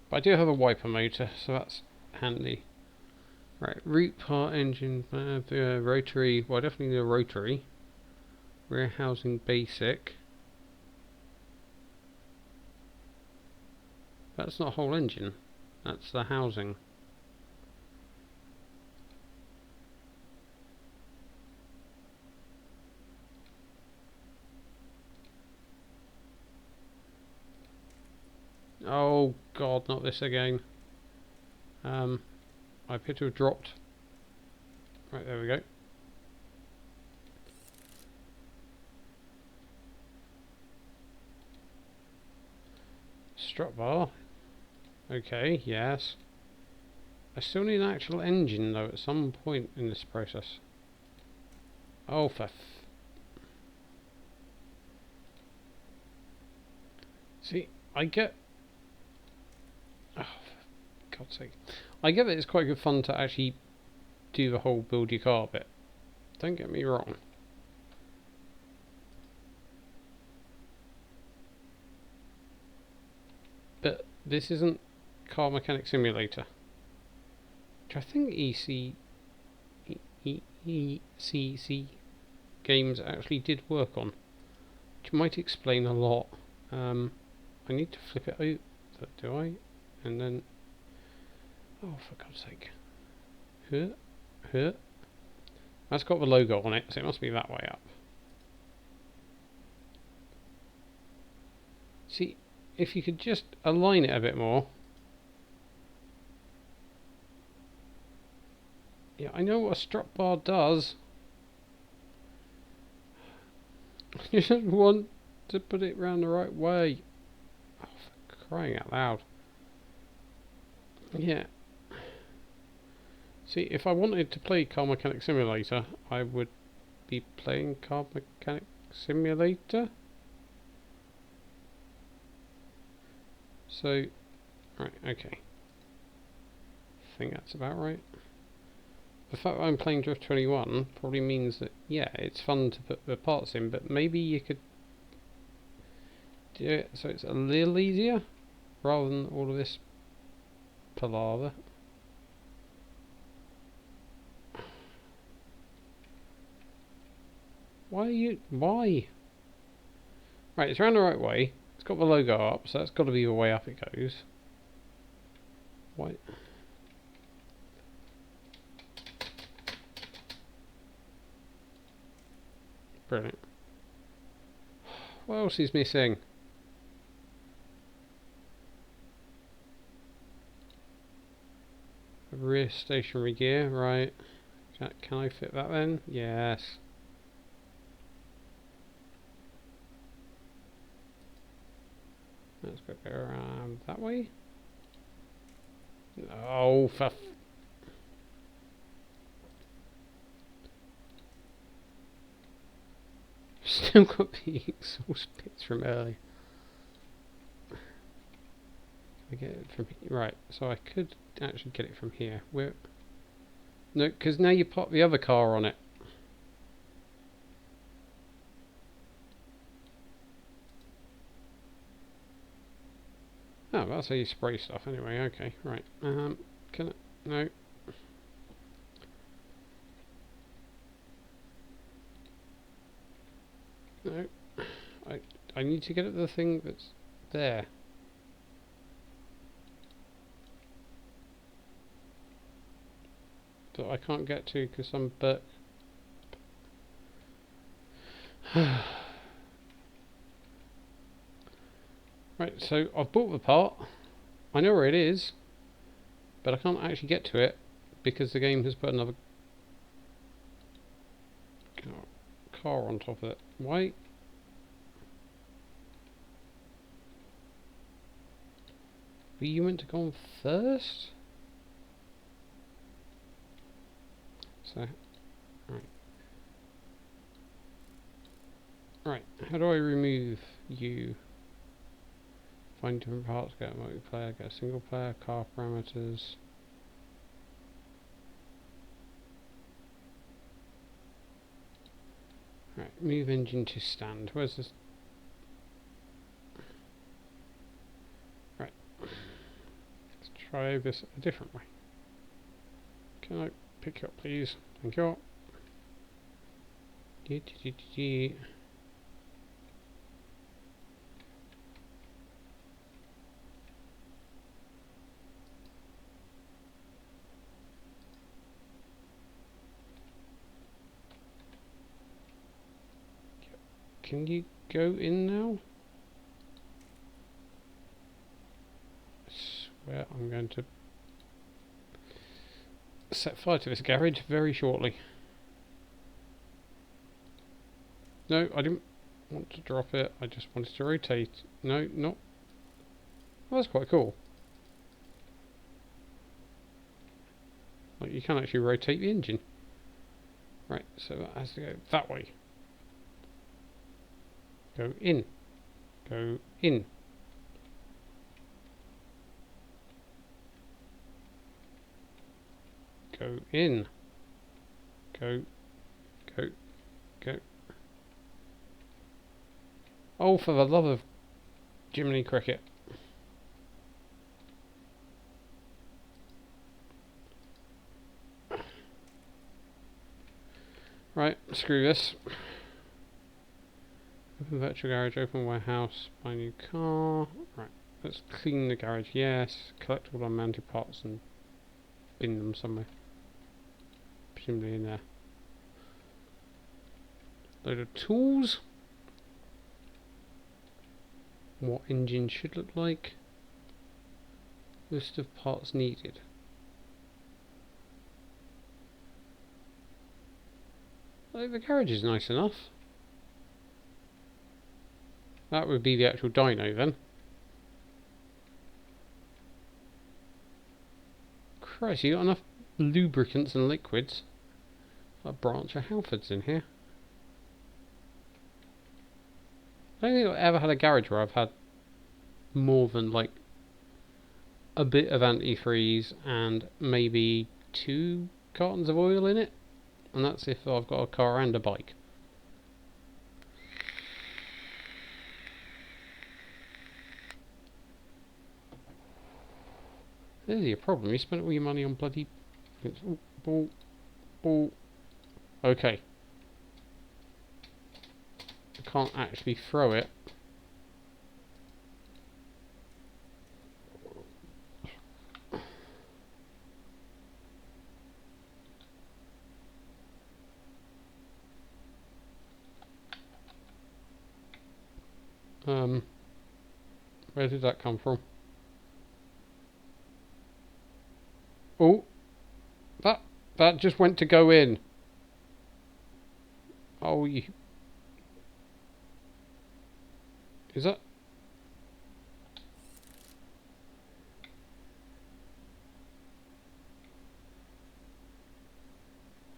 But I do have a wiper motor, so that's handy. Right, root part, engine, rotary. Well, I definitely need a rotary. Rear housing basic. That's not a whole engine. That's the housing. Oh God, not this again. I appear to have dropped. Right, there we go. Strut bar. Okay, yes. I still need an actual engine though at some point in this process. Oh, see, I get... Oh, for God's sake. I get that it's quite good fun to actually do the whole build your car bit. Don't get me wrong. But this isn't Car Mechanic Simulator, which I think ECC games actually did work on, which might explain a lot. I need to flip it out, do I? And then, oh, for God's sake. That's got the logo on it, so it must be that way up. See, if you could just align it a bit more. Yeah, I know what a strut bar does. You just want to put it round the right way. Oh, for crying out loud. Yeah. See, if I wanted to play Car Mechanic Simulator, I would be playing Car Mechanic Simulator. So, right, okay. I think that's about right. The fact that I'm playing Drift21 probably means that, yeah, it's fun to put the parts in, but maybe you could do it so it's a little easier, rather than all of this palaver. Why? Right, it's around the right way. It's got the logo up, so that's got to be the way up it goes. What? Brilliant. What else is missing? Rear stationary gear, right. Can I fit that then? Yes. Let's go around that way. Oh, for still got the exhaust bits from earlier. I get it from here. Right, so I could actually get it from here. Where? No, because now you pop the other car on it. Oh, that's how you spray stuff anyway. Okay, right. Can I? No. No. I need to get at the thing that's there. That I can't get to because I'm Right, so I've bought the part. I know where it is, but I can't actually get to it because the game has put another car on top of it. Why? Were you meant to go on first? So, right. Right, how do I remove you? Find different parts, get a multiplayer, get a single player, car parameters. Right, move engine to stand. Where's this? Right. Let's try this a different way. Can I pick you up, please? Thank you. Can you go in now? I swear I'm going to set fire to this garage very shortly. No, I didn't want to drop it. I just wanted to rotate. No, not. Well, that's quite cool. Like, you can actually rotate the engine. Right, so that has to go that way. Go in. Go in. Go in. Go. Go. Go. Oh, for the love of Jiminy Cricket. Right, screw this. Open virtual garage, open warehouse, buy new car. Right, let's clean the garage, yes. Collect all unmounted parts and bin them somewhere. Presumably in there. Load of tools. What engine should look like. List of parts needed. Like, the garage is nice enough. That would be the actual dyno then. Christ, you got enough lubricants and liquids. A branch of Halfords in here. I don't think I've ever had a garage where I've had more than like a bit of antifreeze and maybe 2 cartons of oil in it. And that's if I've got a car and a bike. There's your problem. You spent all your money on bloody... Okay. I can't actually throw it. Where did that come from? Oh, that just went to go in. Oh, is that?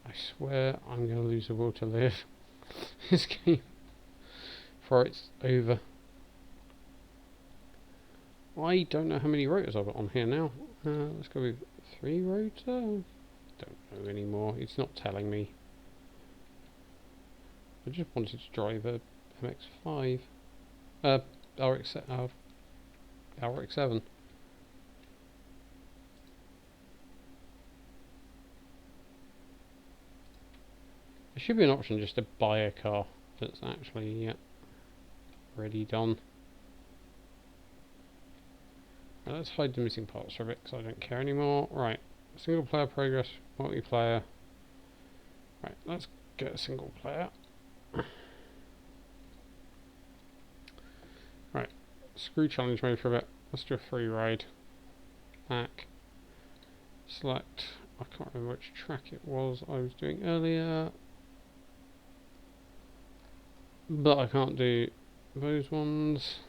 I swear I'm going to lose the will to live this game before it's over. I don't know how many rotors I've got on here now. Let's go with 3 rotor. Don't know anymore. It's not telling me. I just wanted to drive a MX-5. RX7. There should be an option just to buy a car that's actually ready done. Right, let's hide the missing parts for a bit because I don't care anymore. Right, single player progress, multiplayer. Right, let's get a single player. Right, screw challenge mode for a bit. Let's do a free ride. Back. Select. I can't remember which track it was I was doing earlier. But I can't do those ones.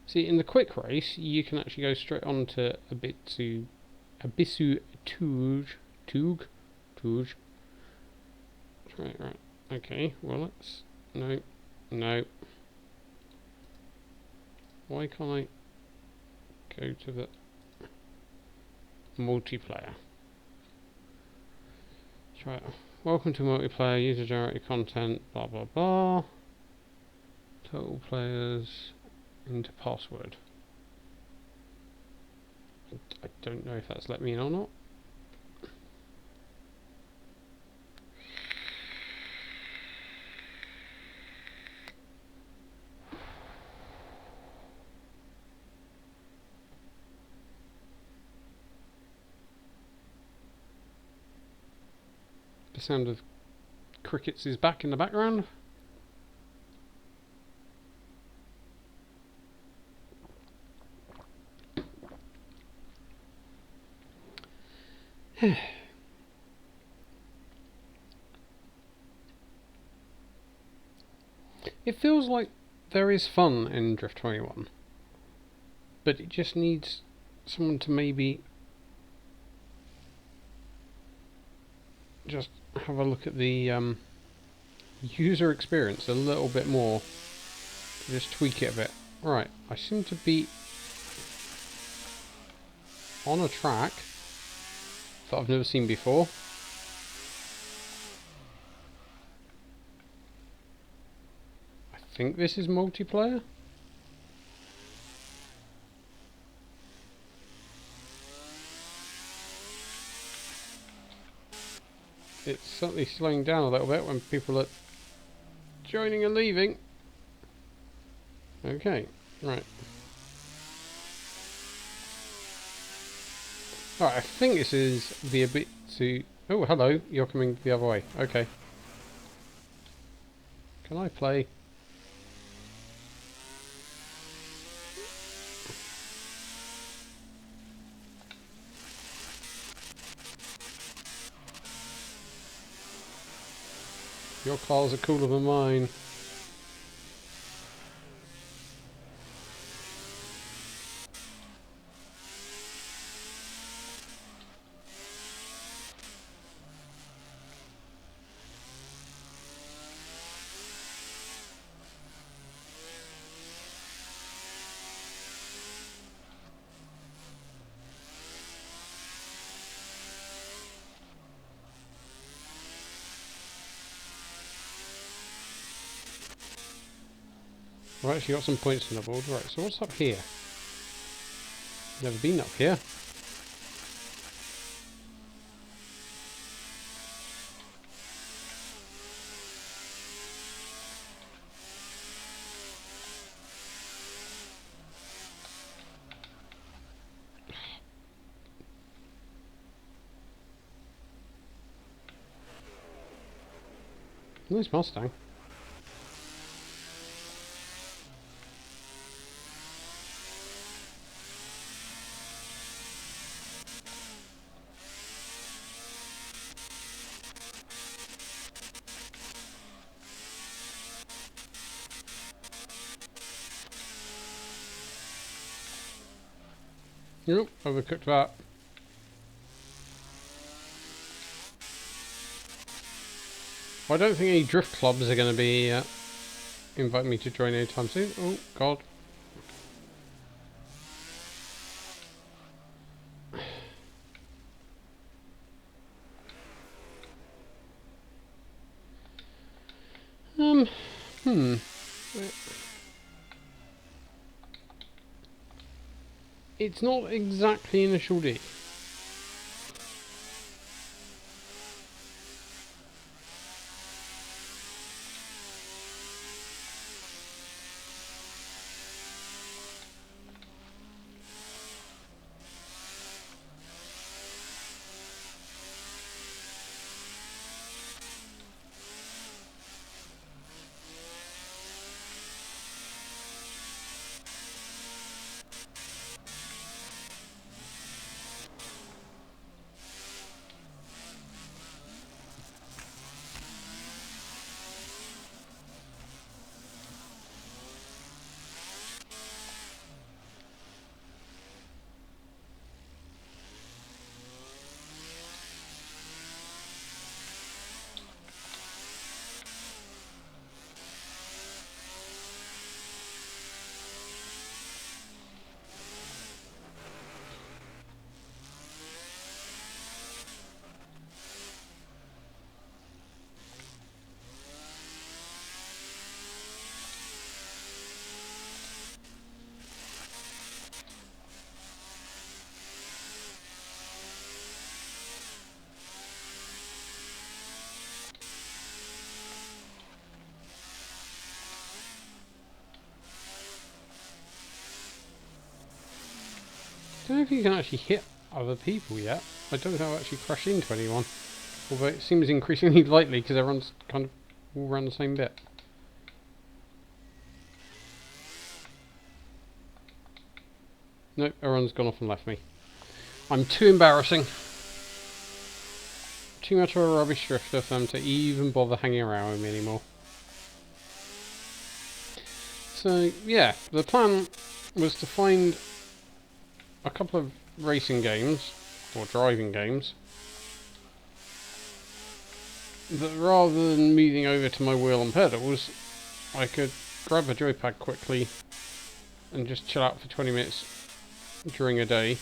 See, in the quick race, you can actually go straight on to Abisu Toog. Right. Okay, well let's... No. Why can't I go to the multiplayer? Try it. Welcome to multiplayer, user generated content, blah blah blah. Total players, into password. I don't know if that's let me in or not. The sound of crickets is back in the background. It feels like there is fun in Drift21, but it just needs someone to maybe just have a look at the user experience a little bit more, just tweak it a bit. Right, I seem to be on a track that I've never seen before. I think this is multiplayer. It's certainly slowing down a little bit when people are joining and leaving. Okay, right. Alright, I think this is the Abisu... Oh, hello, you're coming the other way. Okay. Can I play? Your cars are cooler than mine. Right, actually got some points on the board. Right, so what's up here? Never been up here. Nice Mustang. Nope, overcooked that. I don't think any drift clubs are going to be inviting me to join anytime soon. Oh, God. Hmm. It's not exactly initial D. I don't know if you can actually hit other people yet. I don't know how to actually crash into anyone. Although it seems increasingly likely because everyone's kind of all around the same bit. Nope, everyone's gone off and left me. I'm too embarrassing. Too much of a rubbish drifter for them to even bother hanging around with me anymore. So, yeah, the plan was to find a couple of racing games, or driving games, that rather than moving over to my wheel and pedals, I could grab a joypad quickly and just chill out for 20 minutes during a day.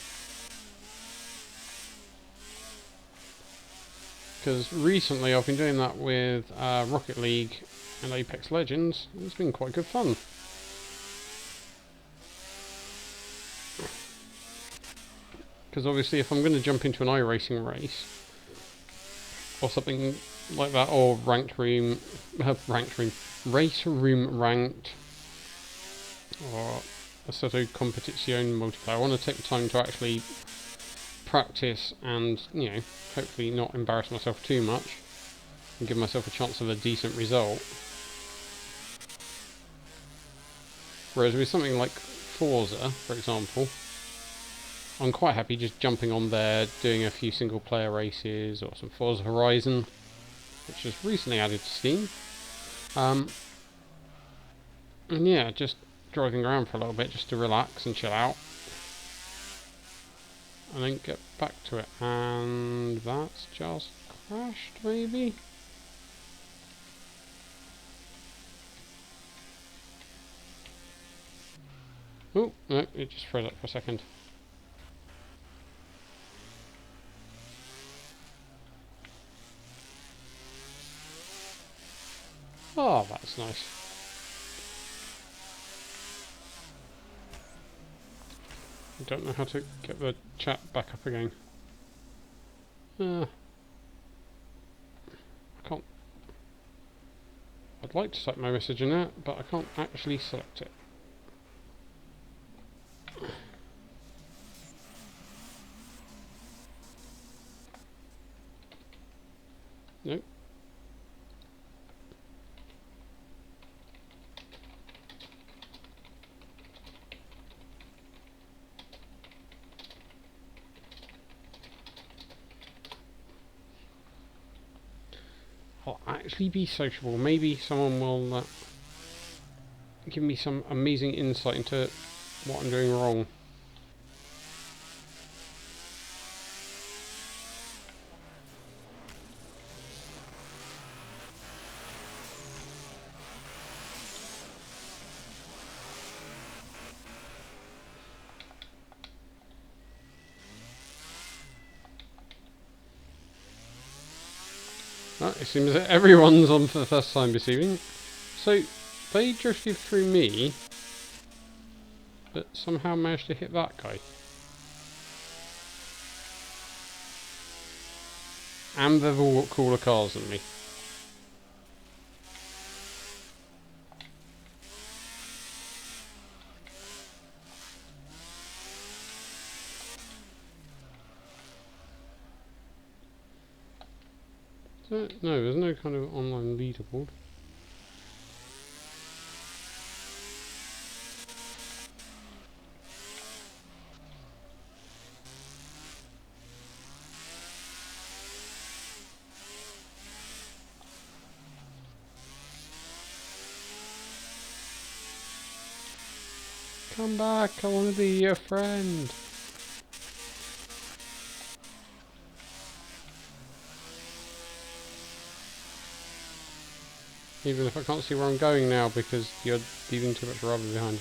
Because recently I've been doing that with Rocket League and Apex Legends. It's been quite good fun. Because obviously if I'm going to jump into an iRacing race or something like that, or race room ranked, or Assetto Competizione multiplayer, I want to take the time to actually practice and, you know, hopefully not embarrass myself too much and give myself a chance of a decent result. Whereas with something like Forza, for example, I'm quite happy just jumping on there, doing a few single player races, or some Forza Horizon, which was recently added to Steam. And yeah, just driving around for a little bit just to relax and chill out. And then get back to it. And that's just crashed, maybe? Oh, no, it just froze up for a second. Oh, that's nice. I don't know how to get the chat back up again. I can't. I'd like to type my message in there, but I can't actually select it. Nope. I'll actually be sociable. Maybe someone will give me some amazing insight into what I'm doing wrong. Well, it seems that everyone's on for the first time this evening. So, they drifted through me, but somehow managed to hit that guy. And they've all got cooler cars than me. So, no, there's no kind of online leaderboard. Come back, I want to be your friend. Even if I can't see where I'm going now because you're leaving too much rubber behind.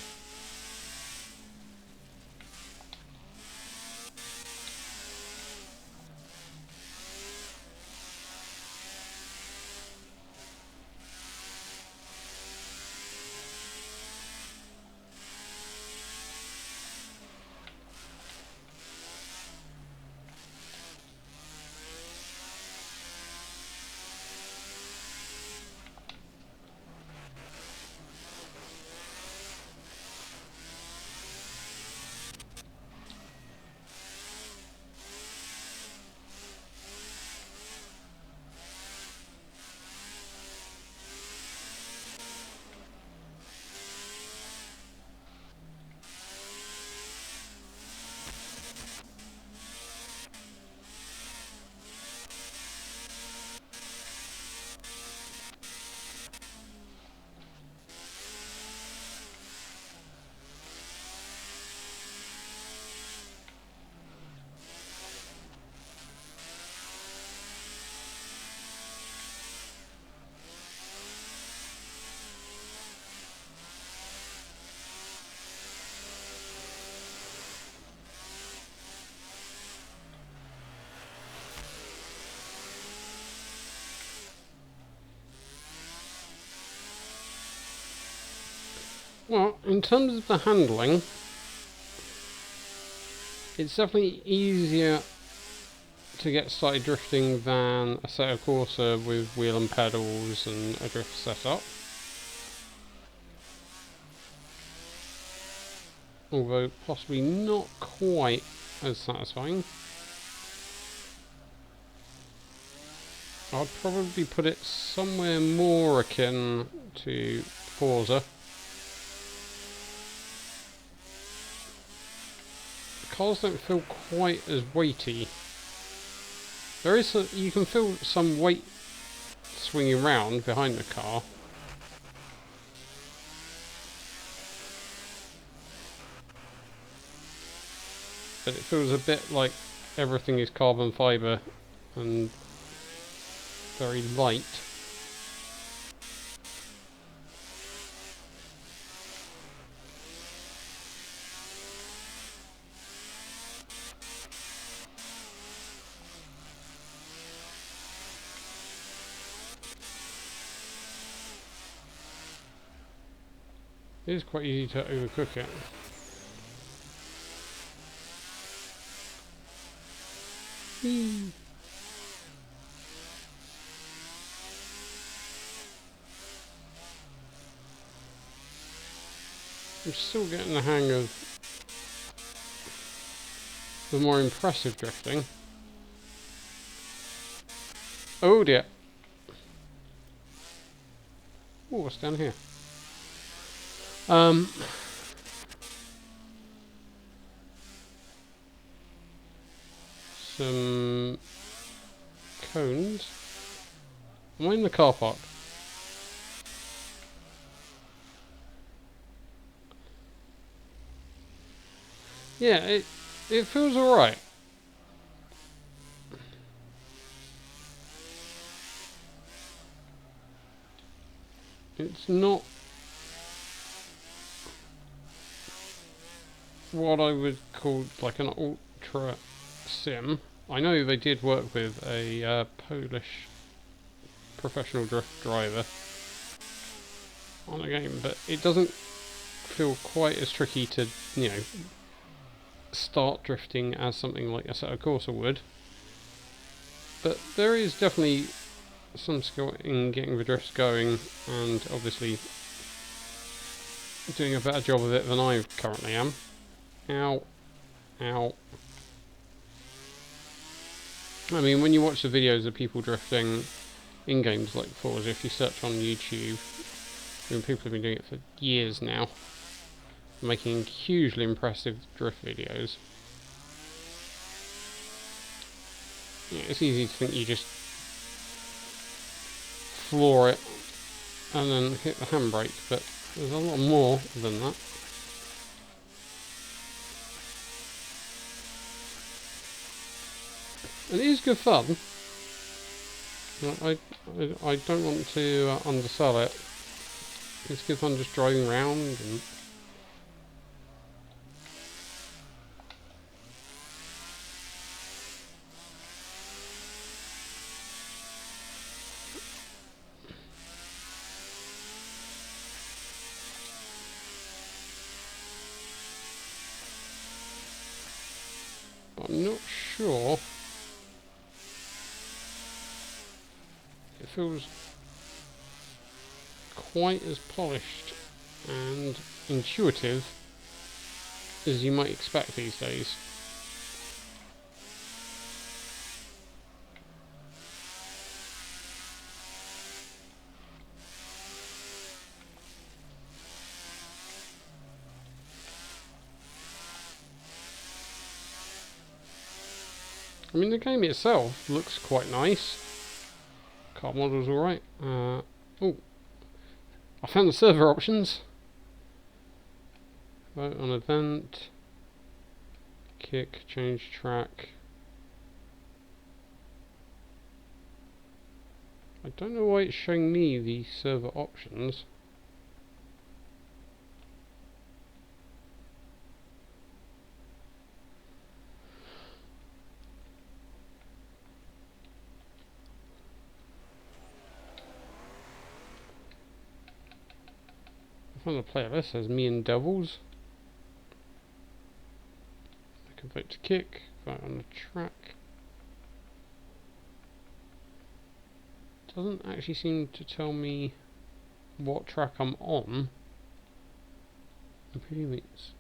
Well, in terms of the handling, it's definitely easier to get started drifting than a set of Corsa with wheel and pedals and a drift setup. Although possibly not quite as satisfying. I'd probably put it somewhere more akin to Forza. The cars don't feel quite as weighty. There is you can feel some weight swinging around behind the car. But it feels a bit like everything is carbon fibre and very light. It is quite easy to overcook it. I'm still getting the hang of the more impressive drifting. Oh dear. Oh, what's down here? Some cones. I'm in the car park. Yeah, it feels alright. It's not what I would call like an ultra sim. I know they did work with a Polish professional drift driver on the game, but it doesn't feel quite as tricky to, you know, start drifting as something like Assetto Corsa would. But there is definitely some skill in getting the drifts going, and obviously doing a better job of it than I currently am. Ow. Ow. I mean, when you watch the videos of people drifting in games like Forza, if you search on YouTube, I mean, people have been doing it for years now, making hugely impressive drift videos. Yeah, it's easy to think you just floor it and then hit the handbrake, but there's a lot more than that. And it is good fun. I don't want to undersell it. It's good fun just driving around and but I'm not sure. It feels quite as polished and intuitive as you might expect these days. I mean, the game itself looks quite nice. Car model's alright. Oh, I found the server options. Vote on event, kick, change track. I don't know why it's showing me the server options. I found a playlist, says me and Devils. I can vote to kick, vote on the track. Doesn't actually seem to tell me what track I'm on. I'm pretty it's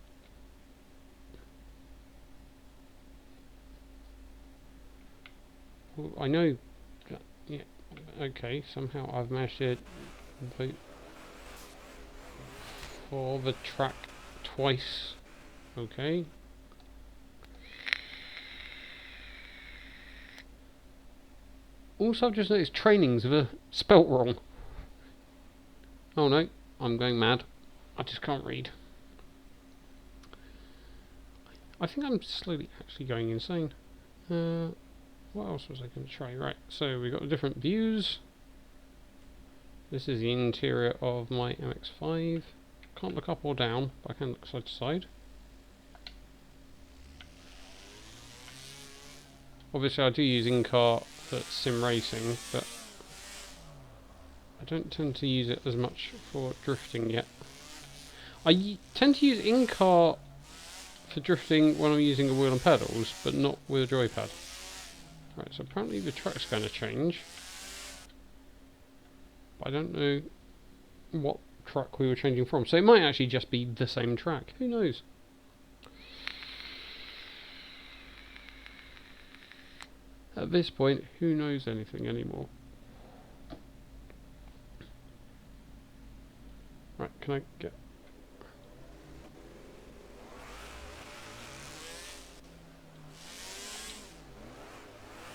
well, I know that, yeah, okay, somehow I've managed to vote for the track twice. Okay. Also, I've just noticed trainings are spelt wrong. Oh no, I'm going mad. I just can't read. I think I'm slowly actually going insane. What else was I going to try? Right, so we've got the different views. This is the interior of my MX-5. Can't look up or down, but I can look side to side. Obviously I do use in-car for sim racing, but I don't tend to use it as much for drifting yet. I tend to use in-car for drifting when I'm using a wheel and pedals, but not with a joypad. Right, so apparently the track's going to change. But I don't know what track we were changing from. So it might actually just be the same track. Who knows? At this point, who knows anything anymore? Right, can I get...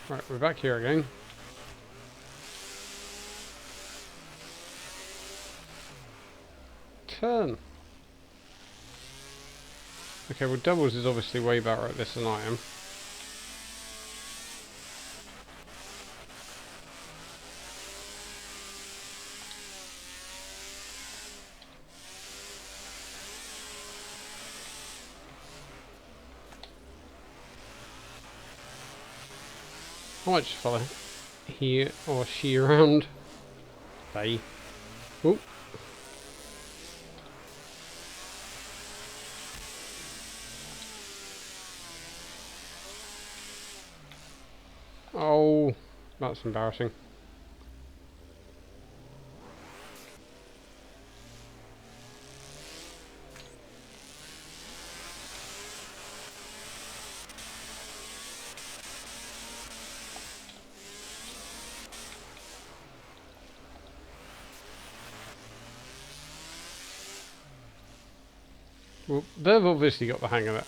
Right, we're back here again. turn. Okay, well Doubles is obviously way better at this than I am. I might just follow he or she around. They. Oop. Oh, that's embarrassing. Well, they've obviously got the hang of it.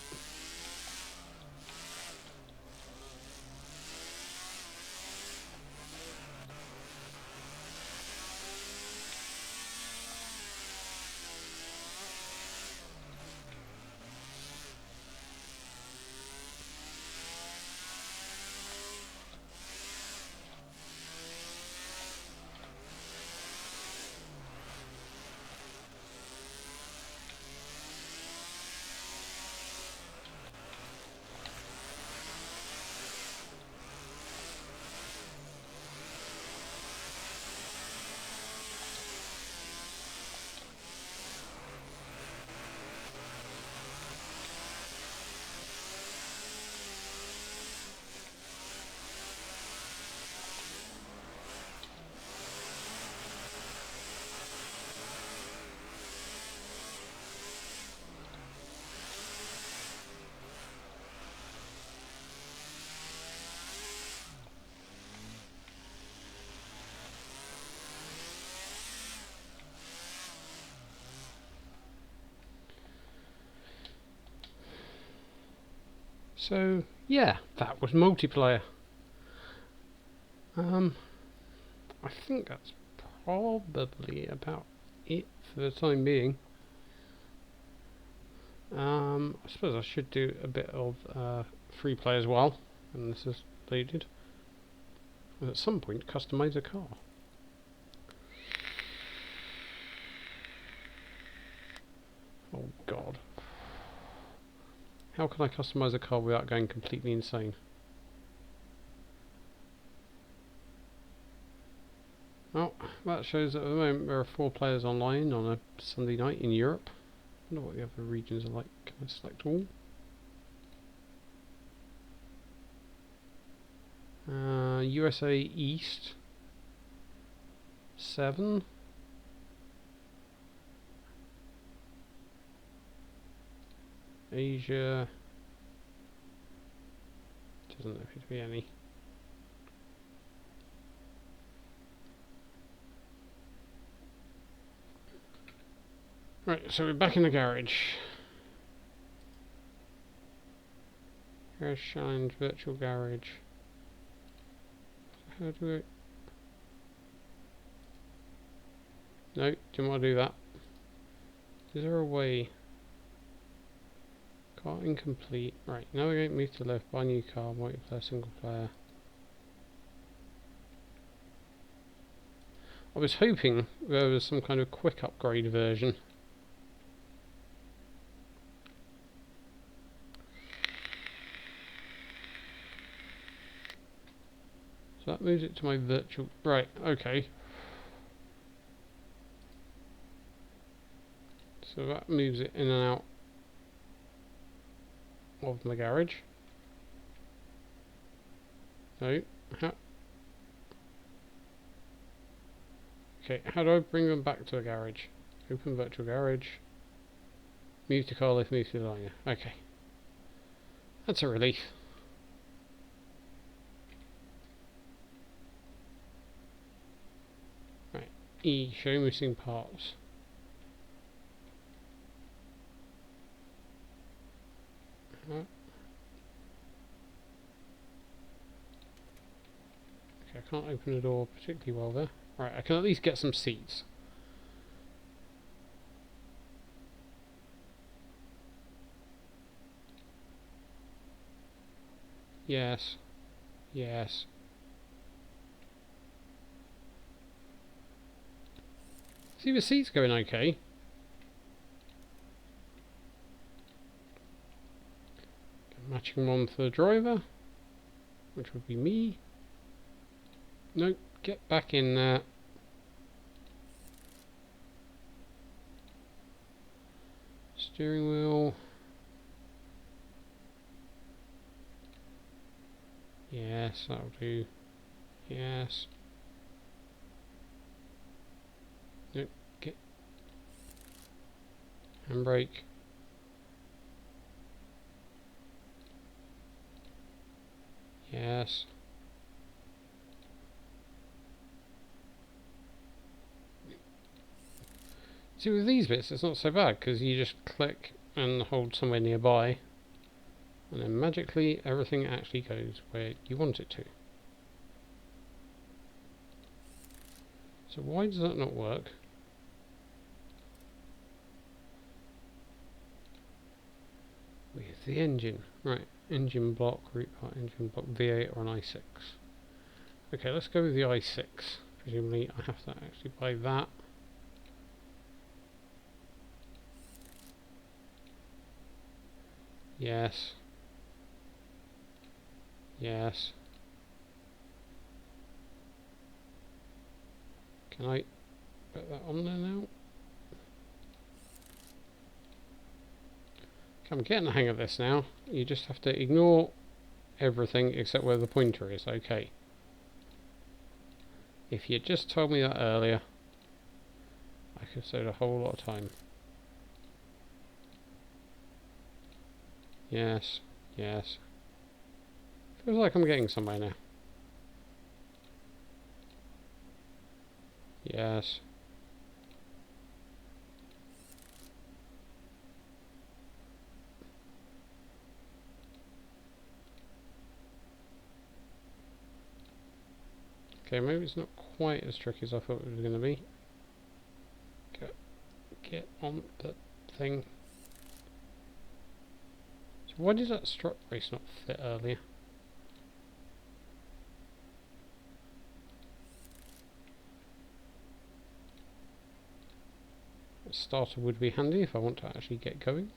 So yeah, that was multiplayer. I think that's probably about it for the time being. I suppose I should do a bit of free play as well, and this is loaded. And at some point, customize a car. Oh God. How can I customize a car without going completely insane? Oh, that shows that at the moment there are 4 players online on a Sunday night in Europe. I wonder what the other regions are like. Can I select all? USA East 7. Asia doesn't appear to be any. Right, so we're back in the garage. Garage Challenge, Virtual Garage. How do we... No, didn't want to do that. Is there a way? Car incomplete. Right, navigate, move to the left, buy new car, multiplayer, single player. I was hoping there was some kind of quick upgrade version. So that moves it to my virtual... Right, okay. So that moves it in and out of my garage. No. Okay, how do I bring them back to the garage? Open virtual garage. Move to car lift, move to the liner. Okay. That's a relief. Right. E, show missing parts. Okay, I can't open the door particularly well there. Right, I can at least get some seats. Yes. Yes. See, the seat's going okay. Matching one for the driver, which would be me. Nope, get back in there. Steering wheel. Yes, that'll do. Yes. Nope, get handbrake. Yes. See, with these bits it's not so bad because you just click and hold somewhere nearby and then magically everything actually goes where you want it to. So why does that not work? With the engine. Right, engine block, root part, engine block, V8 or an i6. Okay, let's go with the i6. Presumably I have to actually buy that. Yes. Yes. Can I put that on there now? Okay, I'm getting the hang of this now. You just have to ignore everything except where the pointer is. Okay. If you just told me that earlier, I could have saved a whole lot of time. Yes. Yes. Feels like I'm getting somewhere now. Yes. Okay, maybe it's not quite as tricky as I thought it was going to be. Get on the thing. So why did that strut brace not fit earlier? A starter would be handy if I want to actually get going.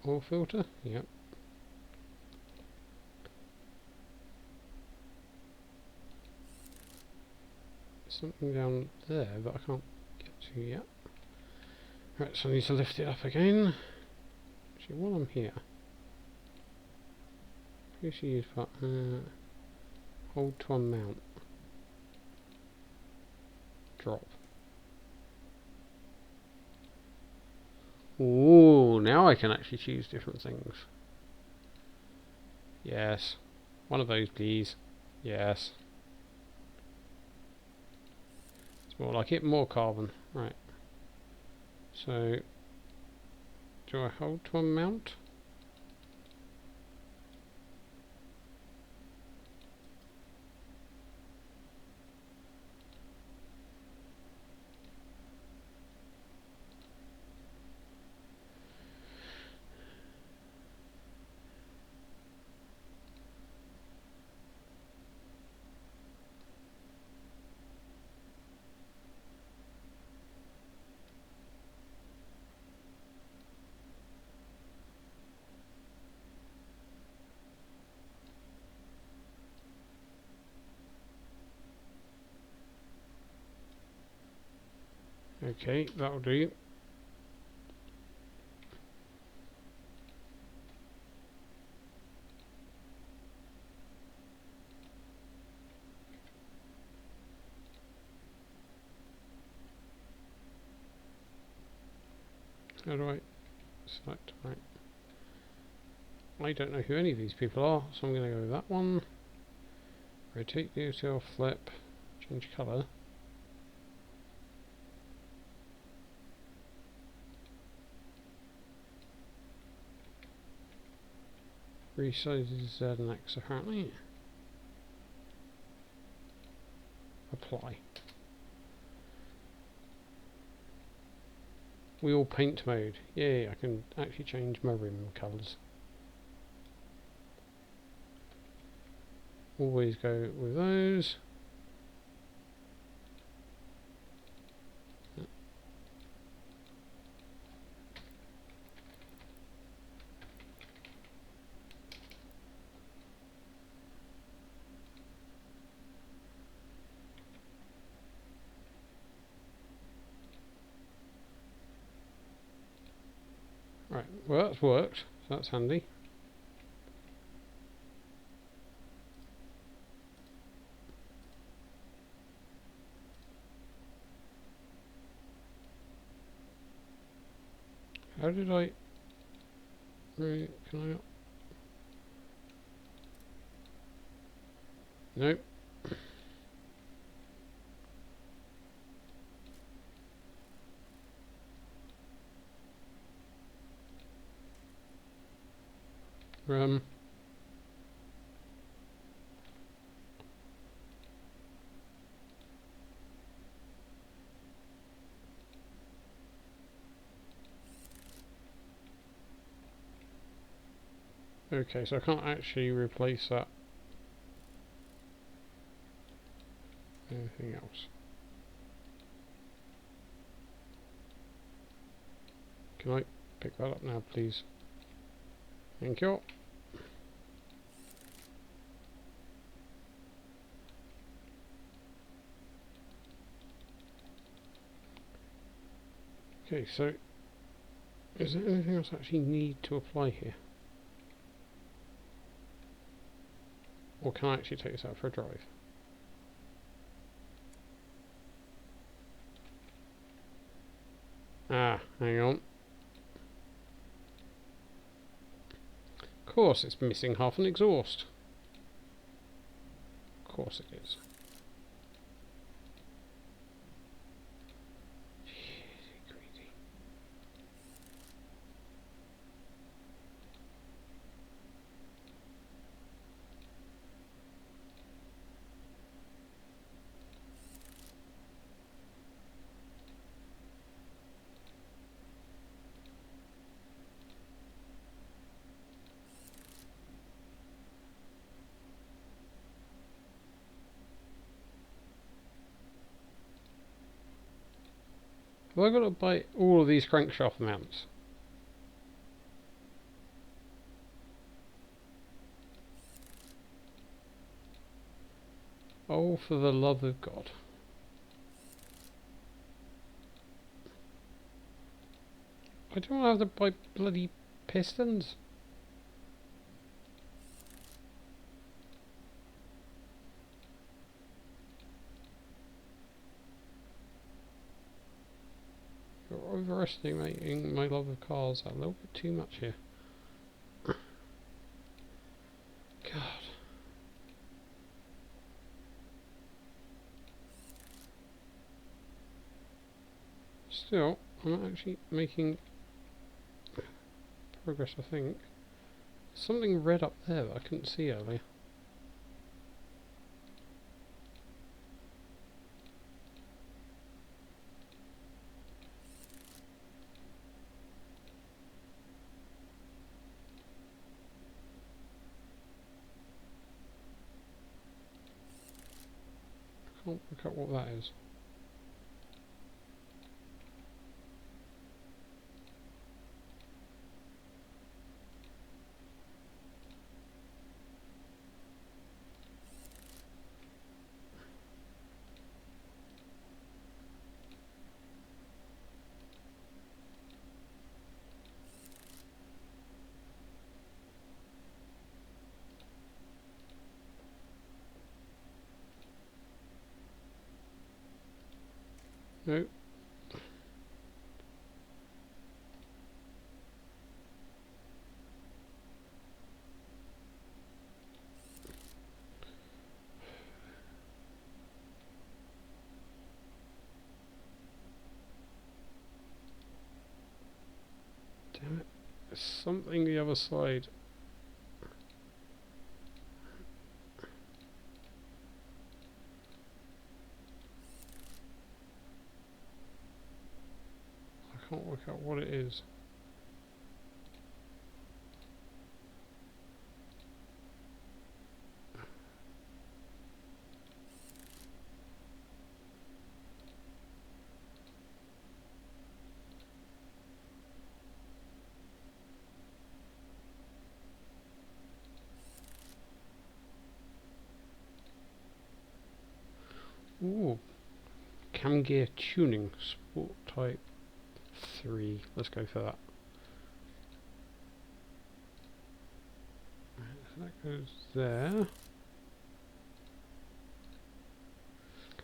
Oil filter, yep. Something down there that I can't get to yet. Right, so I need to lift it up again. Actually, while I'm here, please use hold to unmount. Drop. Ooh, now I can actually choose different things. Yes. One of those, please. Yes. It's more like it, more carbon. Right. So, do I hold to unmount? Okay, that'll do. How do I select? Right. I don't know who any of these people are, so I'm going to go with that one. Rotate the OTL, flip, change colour. Resize Z and X apparently. Apply. Wheel paint mode. Yay, I can actually change my rim colours. Always go with those. Right, well that's worked, so that's handy. How did I... Right, can I... Nope. Um... Okay, so I can't actually replace that. Anything else? Can I pick that up now, please? Thank you. Okay, so is there anything else I actually need to apply here? Or can I actually take this out for a drive? Ah, hang on. Of course, it's missing half an exhaust. Of course it is. Have I got to buy all of these crankshaft mounts? Oh, for the love of God. I don't have to buy bloody pistons. You're overestimating my love of cars a little bit too much here. God. Still, I'm actually making progress, I think. Something red up there that I couldn't see earlier. I can't work out what that is. No. Damn it. There's something the other side. I can't work work out what it is. Ooh, cam gear tuning, sport type 3. Let's go for that. Right, so that goes there.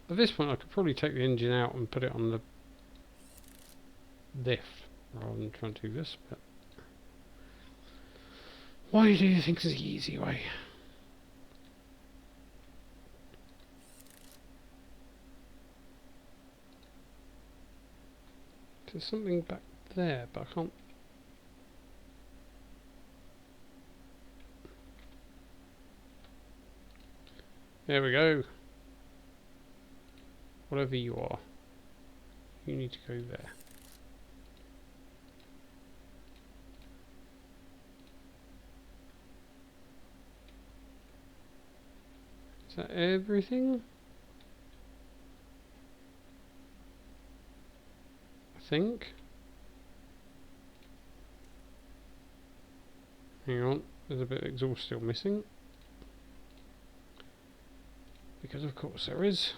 At this point I could probably take the engine out and put it on the lift rather than trying to do this, but why do you think is the easy way? There's something back there, but I can't. There we go. Whatever you are, you need to go there. Is that everything? I think. Hang on, there's a bit of exhaust still missing. Because of course there is.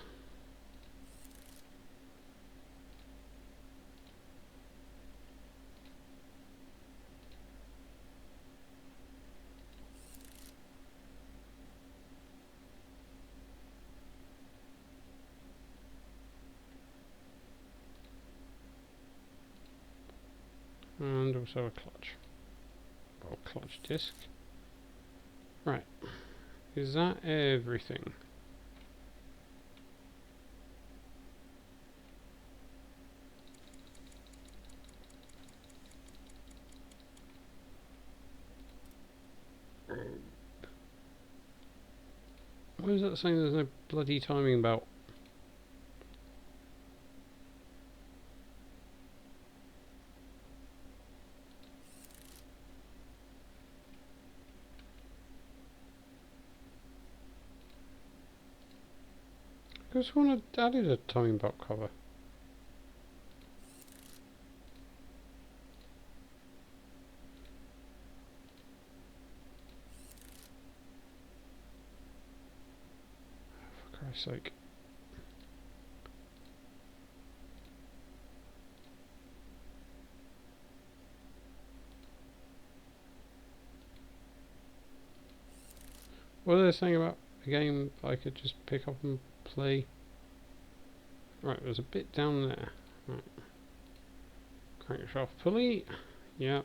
And also a clutch. Or clutch disc. Right. Is that everything? Why is that saying there's no bloody timing belt? I just want to added a timing belt cover. For Christ's sake. What are they saying about a game I could just pick up and play? Right, there's a bit down there. Right. Crankshaft pulley. Yeah.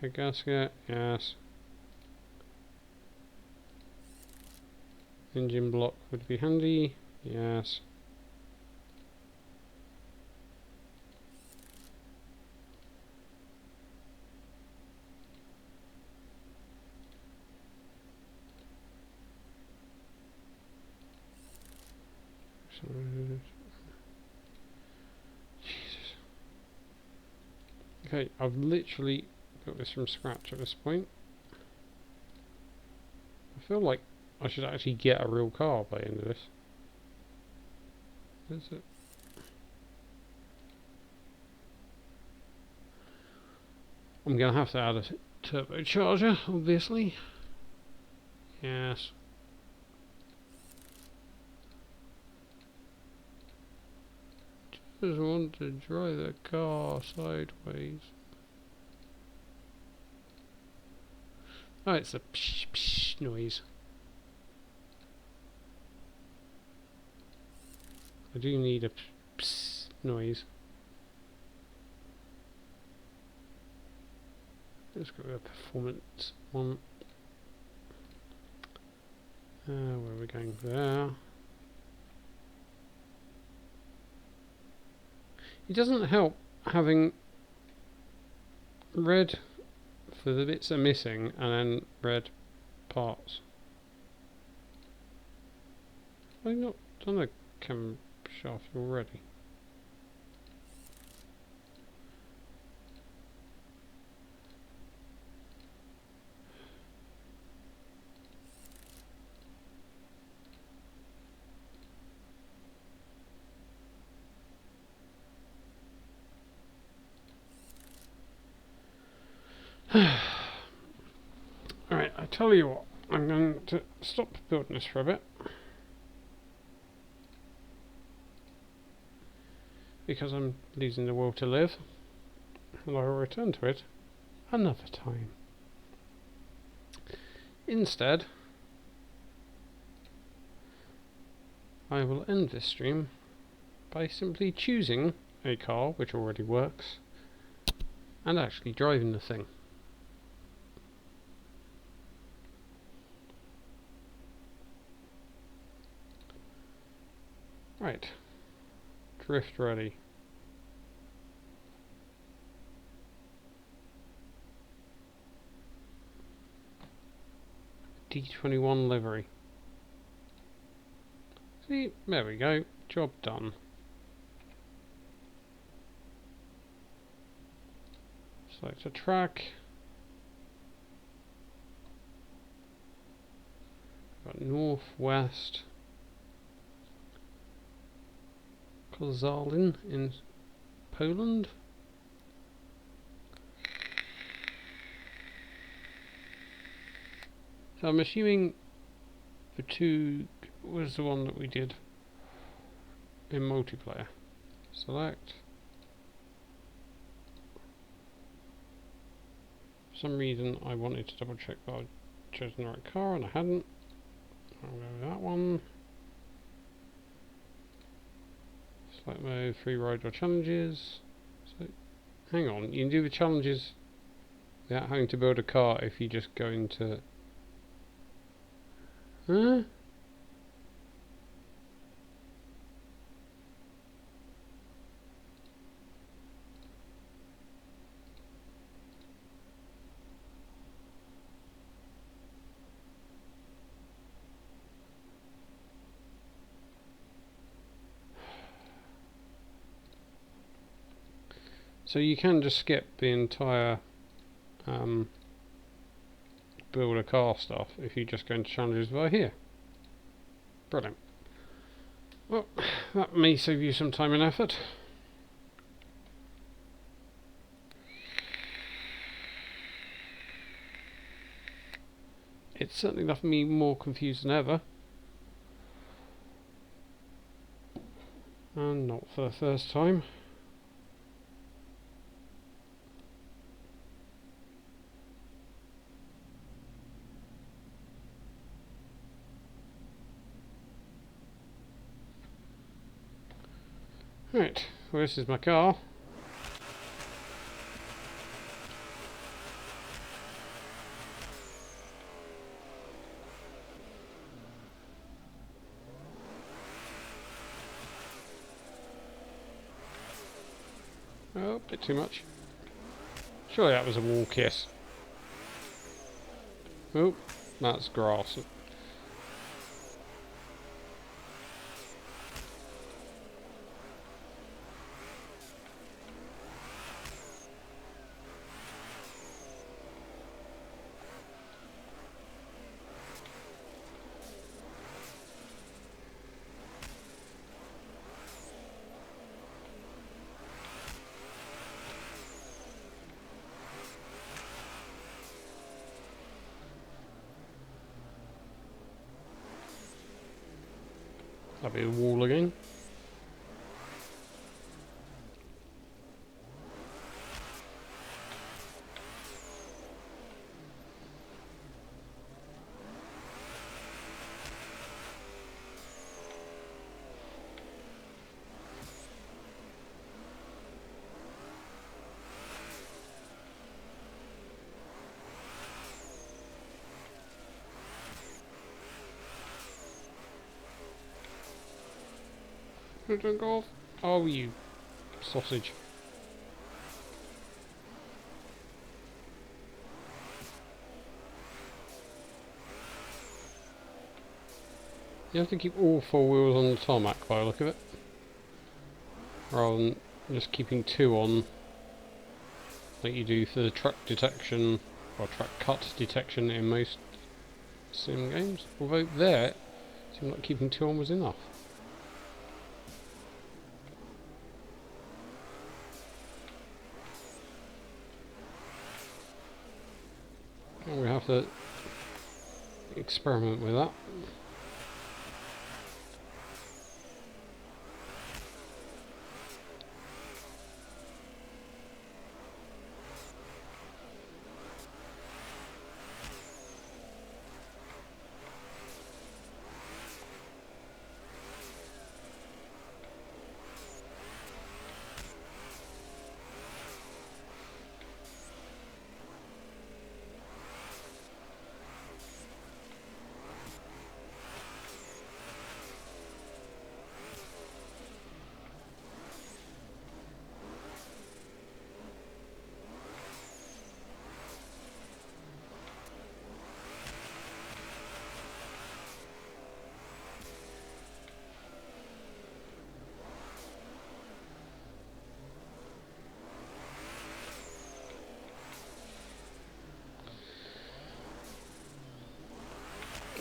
Head gasket, yes. Engine block would be handy, yes. Jesus. Okay, I've literally built this from scratch at this point. I feel like I should actually get a real car by the end of this. Is it? I'm going to have to add a turbocharger, obviously. Yes. Just want to drive the car sideways. Oh, it's a psh psh noise. I do need a psh psh noise. Let's go with a performance one. Where are we going there? It doesn't help having red for the bits that are missing and then red parts. Have I not done a camshaft already? Alright, I tell you what, I'm going to stop building this for a bit. Because I'm losing the will to live. And I will return to it another time. Instead, I will end this stream by simply choosing a car which already works and actually driving the thing. Right, drift ready. D21 livery. See, there we go, job done. Select a track. Got north, west. Kozalin in Poland. So I'm assuming the 2 was the one that we did in multiplayer. Select. For some reason I wanted to double check that I'd chosen the right car and I hadn't. I'll go with that one. Select mode, free ride or challenges. So, hang on, you can do the challenges without having to build a car if you just go into... Huh? So you can just skip the entire build a car stuff if you just go into challenges right here. Brilliant. Well, that may save you some time and effort. It's certainly left me more confused than ever. And not for the first time. Right, well, this is my car. Oh, a bit too much. Surely that was a wall kiss. Oh, that's grass. That'll be the wall again. Don't go off. Oh, you sausage. You have to keep all four wheels on the tarmac by the look of it, rather than just keeping two on like you do for the truck detection or truck cut detection in most sim games. Although there, it seemed like keeping two on was enough. And we have to experiment with that.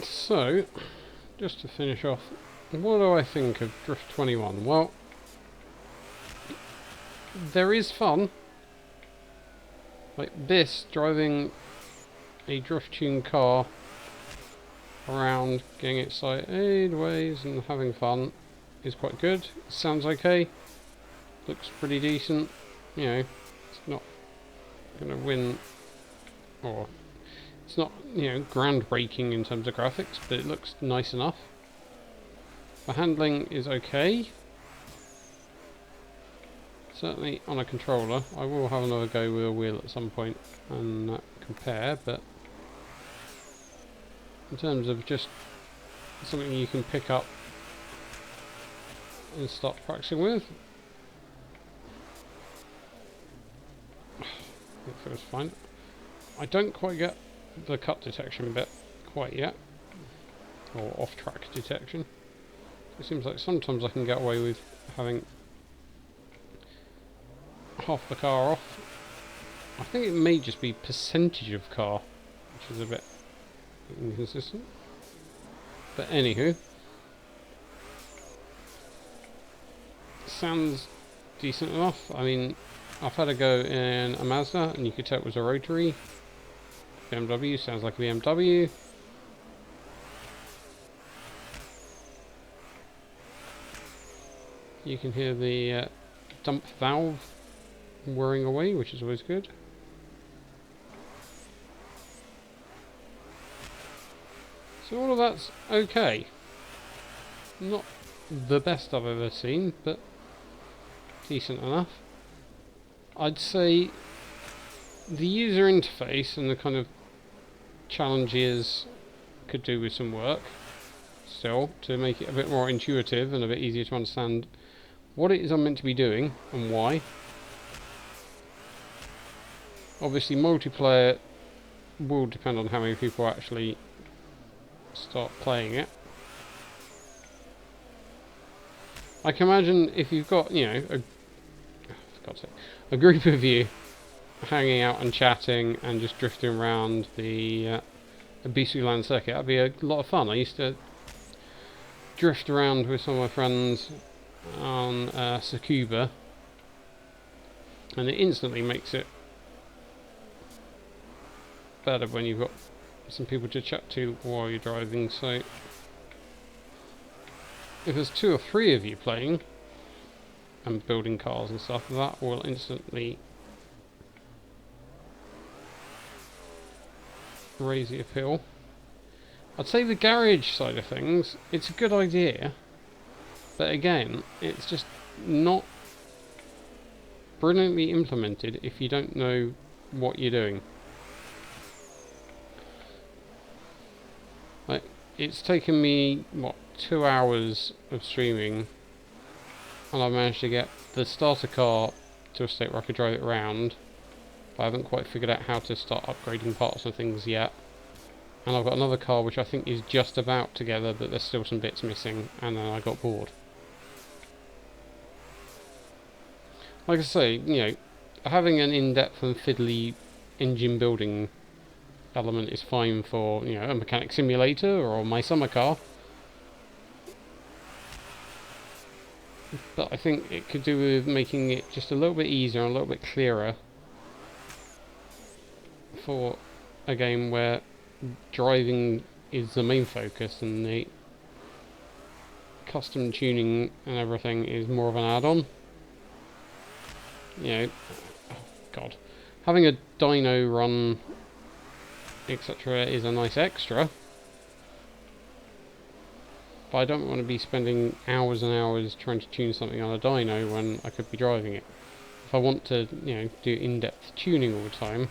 So, just to finish off, what do I think of Drift21? Well, there is fun. Like this, driving a drift-tuned car around, getting it sideways and having fun is quite good. Sounds okay. Looks pretty decent. You know, it's not going to win, or it's not, you know, groundbreaking in terms of graphics, but it looks nice enough. The handling is okay. Certainly on a controller. I will have another go with a wheel at some point and compare, but in terms of just something you can pick up and start practicing with, it feels fine. I don't quite get the cut detection bit quite yet, or off-track detection. It seems like sometimes I can get away with having half the car off. I think it may just be percentage of car, which is a bit inconsistent. But anywho, sounds decent enough. I mean, I've had a go in a Mazda, and you could tell it was a rotary. BMW sounds like a BMW. You can hear the dump valve whirring away, which is always good. So all of that's okay. Not the best I've ever seen, but decent enough. I'd say the user interface and the kind of challenges could do with some work still to make it a bit more intuitive and a bit easier to understand what it is I'm meant to be doing and why. Obviously multiplayer will depend on how many people actually start playing it. I can imagine if you've got, you know, a group of you hanging out and chatting and just drifting around the Land circuit, that'd be a lot of fun. I used to drift around with some of my friends on Tsukuba, and it instantly makes it better when you've got some people to chat to while you're driving. So if there's 2 or 3 of you playing and building cars and stuff, that will instantly raise the appeal. I'd say the garage side of things, it's a good idea, but again, it's just not brilliantly implemented if you don't know what you're doing. Like, it's taken me, what, 2 hours of streaming, and I've managed to get the starter car to a state where I could drive it around, but I haven't quite figured out how to start upgrading parts and things yet. and I've got another car which I think is just about together, but there's still some bits missing, and then I got bored. Like I say, having an in-depth and fiddly engine building element is fine for, a mechanic simulator or my summer car. But I think it could do with making it just a little bit easier and a little bit clearer for a game where driving is the main focus and the custom tuning and everything is more of an add-on. Oh god. Having a dyno run, etc. is a nice extra. But I don't want to be spending hours and hours trying to tune something on a dyno when I could be driving it. If I want to, do in-depth tuning all the time,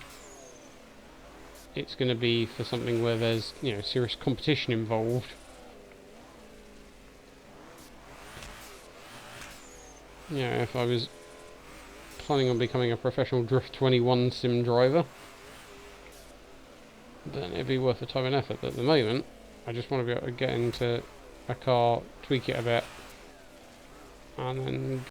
it's going to be for something where there's, serious competition involved. If I was planning on becoming a professional Drift21 sim driver, then it'd be worth the time and effort. But at the moment, I just want to be able to get into a car, tweak it a bit, and then